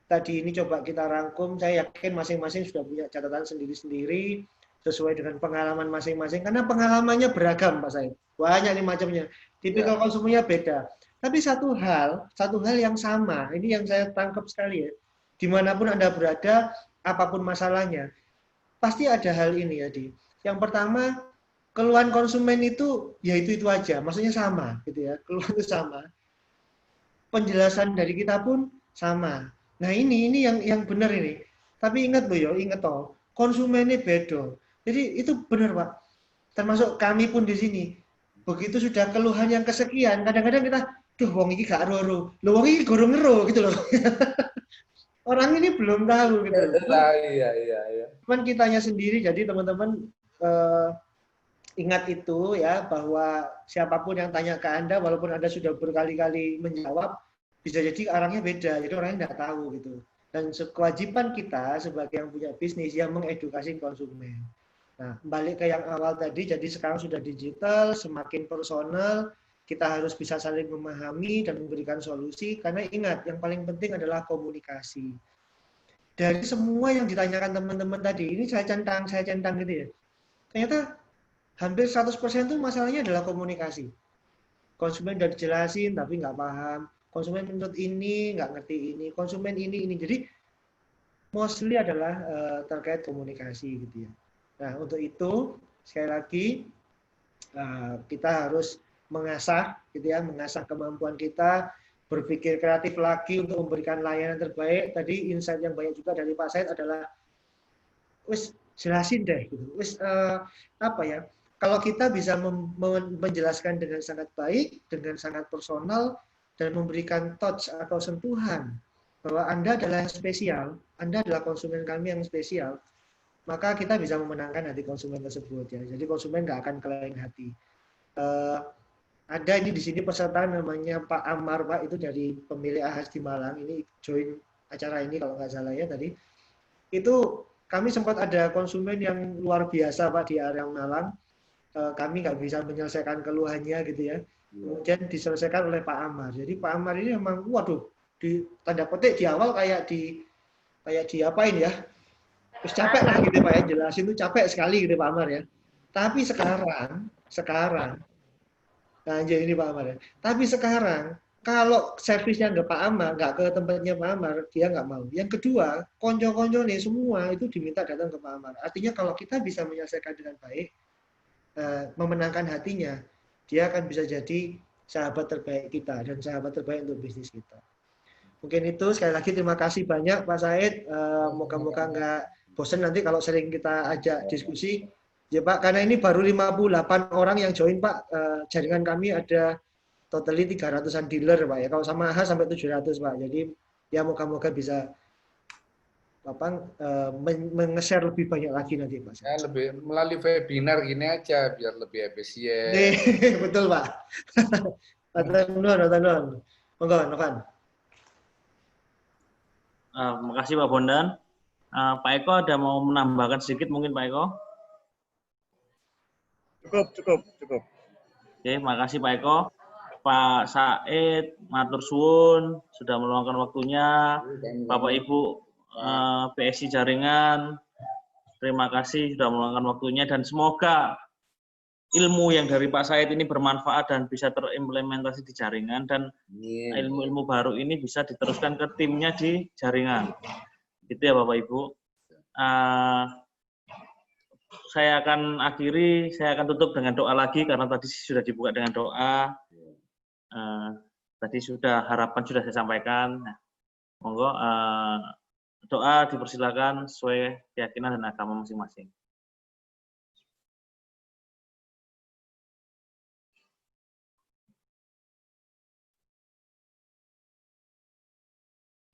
tadi ini coba kita rangkum, saya yakin masing-masing sudah punya catatan sendiri-sendiri sesuai dengan pengalaman masing-masing, karena pengalamannya beragam Pak Said. Banyak nih macamnya. Tipikal konsumennya beda. Tapi satu hal yang sama, ini yang saya tangkap sekali ya, dimanapun Anda berada, apapun masalahnya, pasti ada hal ini ya, Di. Yang pertama, keluhan konsumen itu, ya itu aja, maksudnya sama, gitu ya, keluhan itu sama. Penjelasan dari kita pun sama. Nah ini yang benar ini. Tapi ingat loh ya, ingat toh, konsumennya beda. Jadi itu benar Pak. Termasuk kami pun di sini. Begitu sudah keluhan yang kesekian, kadang-kadang kita, duh wong iki gak ero-ero. Loh wong iki gorong ero gitu loh. Orang ini belum tahu gitu. Iya. Cuman kitanya sendiri, jadi teman-teman ingat itu ya, bahwa siapapun yang tanya ke Anda, walaupun Anda sudah berkali-kali menjawab, bisa jadi arahnya beda, jadi orangnya nggak tahu gitu. Dan kewajiban kita sebagai yang punya bisnis yang mengedukasi konsumen. Nah, balik ke yang awal tadi, jadi sekarang sudah digital, semakin personal, kita harus bisa saling memahami dan memberikan solusi, karena ingat, yang paling penting adalah komunikasi. Dari semua yang ditanyakan teman-teman tadi, ini saya centang gitu ya, ternyata hampir 100% itu masalahnya adalah komunikasi. Konsumen udah dijelasin, tapi nggak paham. Konsumen menurut ini, nggak ngerti ini. Konsumen ini. Jadi, mostly adalah terkait komunikasi gitu ya. Nah, untuk itu, sekali lagi, kita harus mengasah gitu ya, mengasah kemampuan kita, berpikir kreatif lagi untuk memberikan layanan terbaik. Tadi insight yang banyak juga dari Pak Said adalah, wis jelasin deh gitu. Wis apa ya? Kalau kita bisa menjelaskan dengan sangat baik, dengan sangat personal, dan memberikan touch atau sentuhan bahwa Anda adalah yang spesial, Anda adalah konsumen kami yang spesial, maka kita bisa memenangkan hati konsumen tersebut ya. Jadi konsumen nggak akan keleng hati. Ada ini di sini peserta namanya Pak Amar Pak, itu dari pemilik AHAS di Malang, ini join acara ini kalau nggak salah ya tadi. Itu kami sempat ada konsumen yang luar biasa Pak di area Malang. Kami nggak bisa menyelesaikan keluhannya gitu ya. Kemudian diselesaikan oleh Pak Amar. Jadi Pak Amar ini memang, waduh, di tanda petik di awal kayak di apain ya, terus capek lah gitu Pak ya, jelasin itu capek sekali gitu Pak Amar ya. Tapi sekarang, nah ini Pak Amar ya. Tapi sekarang kalau servisnya nggak Pak Amar, nggak ke tempatnya Pak Amar, dia nggak mau. Yang kedua, konco-konco nih semua itu diminta datang ke Pak Amar. Artinya kalau kita bisa menyelesaikan dengan baik, memenangkan hatinya, dia akan bisa jadi sahabat terbaik kita dan sahabat terbaik untuk bisnis kita. Mungkin itu, sekali lagi terima kasih banyak Pak Said. Moga-moga nggak bosan nanti kalau sering kita ajak diskusi. Ya Pak, karena ini baru 58 orang yang join Pak. Jaringan kami ada totally 300-an dealer Pak ya. Kalau sama AHA sampai 700 Pak. Jadi ya moga-moga bisa nge-share lebih banyak lagi nanti Pak. Ya, lebih melalui webinar gini aja biar lebih efisien. Betul Pak. Nuhun. Monggo Novan. Makasih Pak Bondan. Pak Eko ada mau menambahkan sedikit mungkin Pak Eko? Cukup. Oke, makasih Pak Eko. Pak Said, matur suwun sudah meluangkan waktunya. Bapak Ibu PSI Jaringan, terima kasih sudah meluangkan waktunya dan semoga ilmu yang dari Pak Said ini bermanfaat dan bisa terimplementasi di jaringan dan ilmu-ilmu baru ini bisa diteruskan ke timnya di jaringan. Gitu ya Bapak Ibu. Saya akan tutup dengan doa lagi karena tadi sudah dibuka dengan doa. Tadi harapan sudah saya sampaikan. Nah, monggo doa dipersilakan sesuai keyakinan dan agama masing-masing.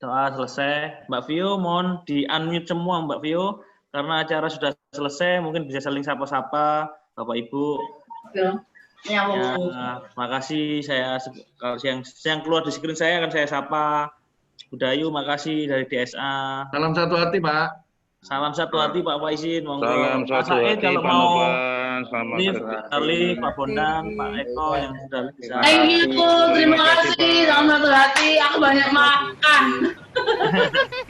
Doa selesai. Mbak Vio, mohon di-unmute semua Mbak Vio, karena acara sudah selesai, mungkin bisa saling sapa-sapa, Bapak Ibu. Ya, makasih. Kalau yang keluar di screen saya akan saya sapa. Budayu, makasih dari DSA. Salam satu hati, Pak. Salam satu hati Pak Faizin. Monggo. Salam Pak satu Said hati, kalau Pak mau Novan. Selamat sekali, Pak Bondan, Pak Eko yang sudah bisa. Thank you, terima kasih. Salam satu hati. Aku banyak makan.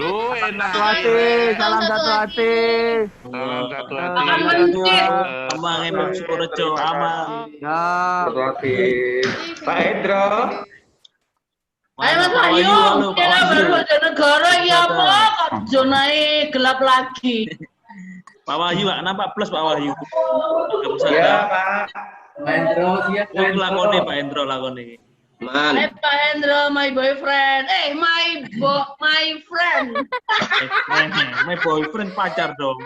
Duh, enak. Salam satu hati. Salam satu hati. Makan mencit. Aman, Emang Sukorejo, aman. Ya. Satu hati. Pak Hendro. Ayo Mas Pak Wahyu, halo, Pak kita Wahyu. Bojonegoro ya apa? Kok zonanya gelap lagi. Pak Wahyu, kenapa plus Pak Wahyu? Ya, Pak. Pak Hendro, siap. Lakoni Pak Hendro, lakoni. Hai Pak Hendro, my boyfriend. My friend. My boyfriend pacar dong.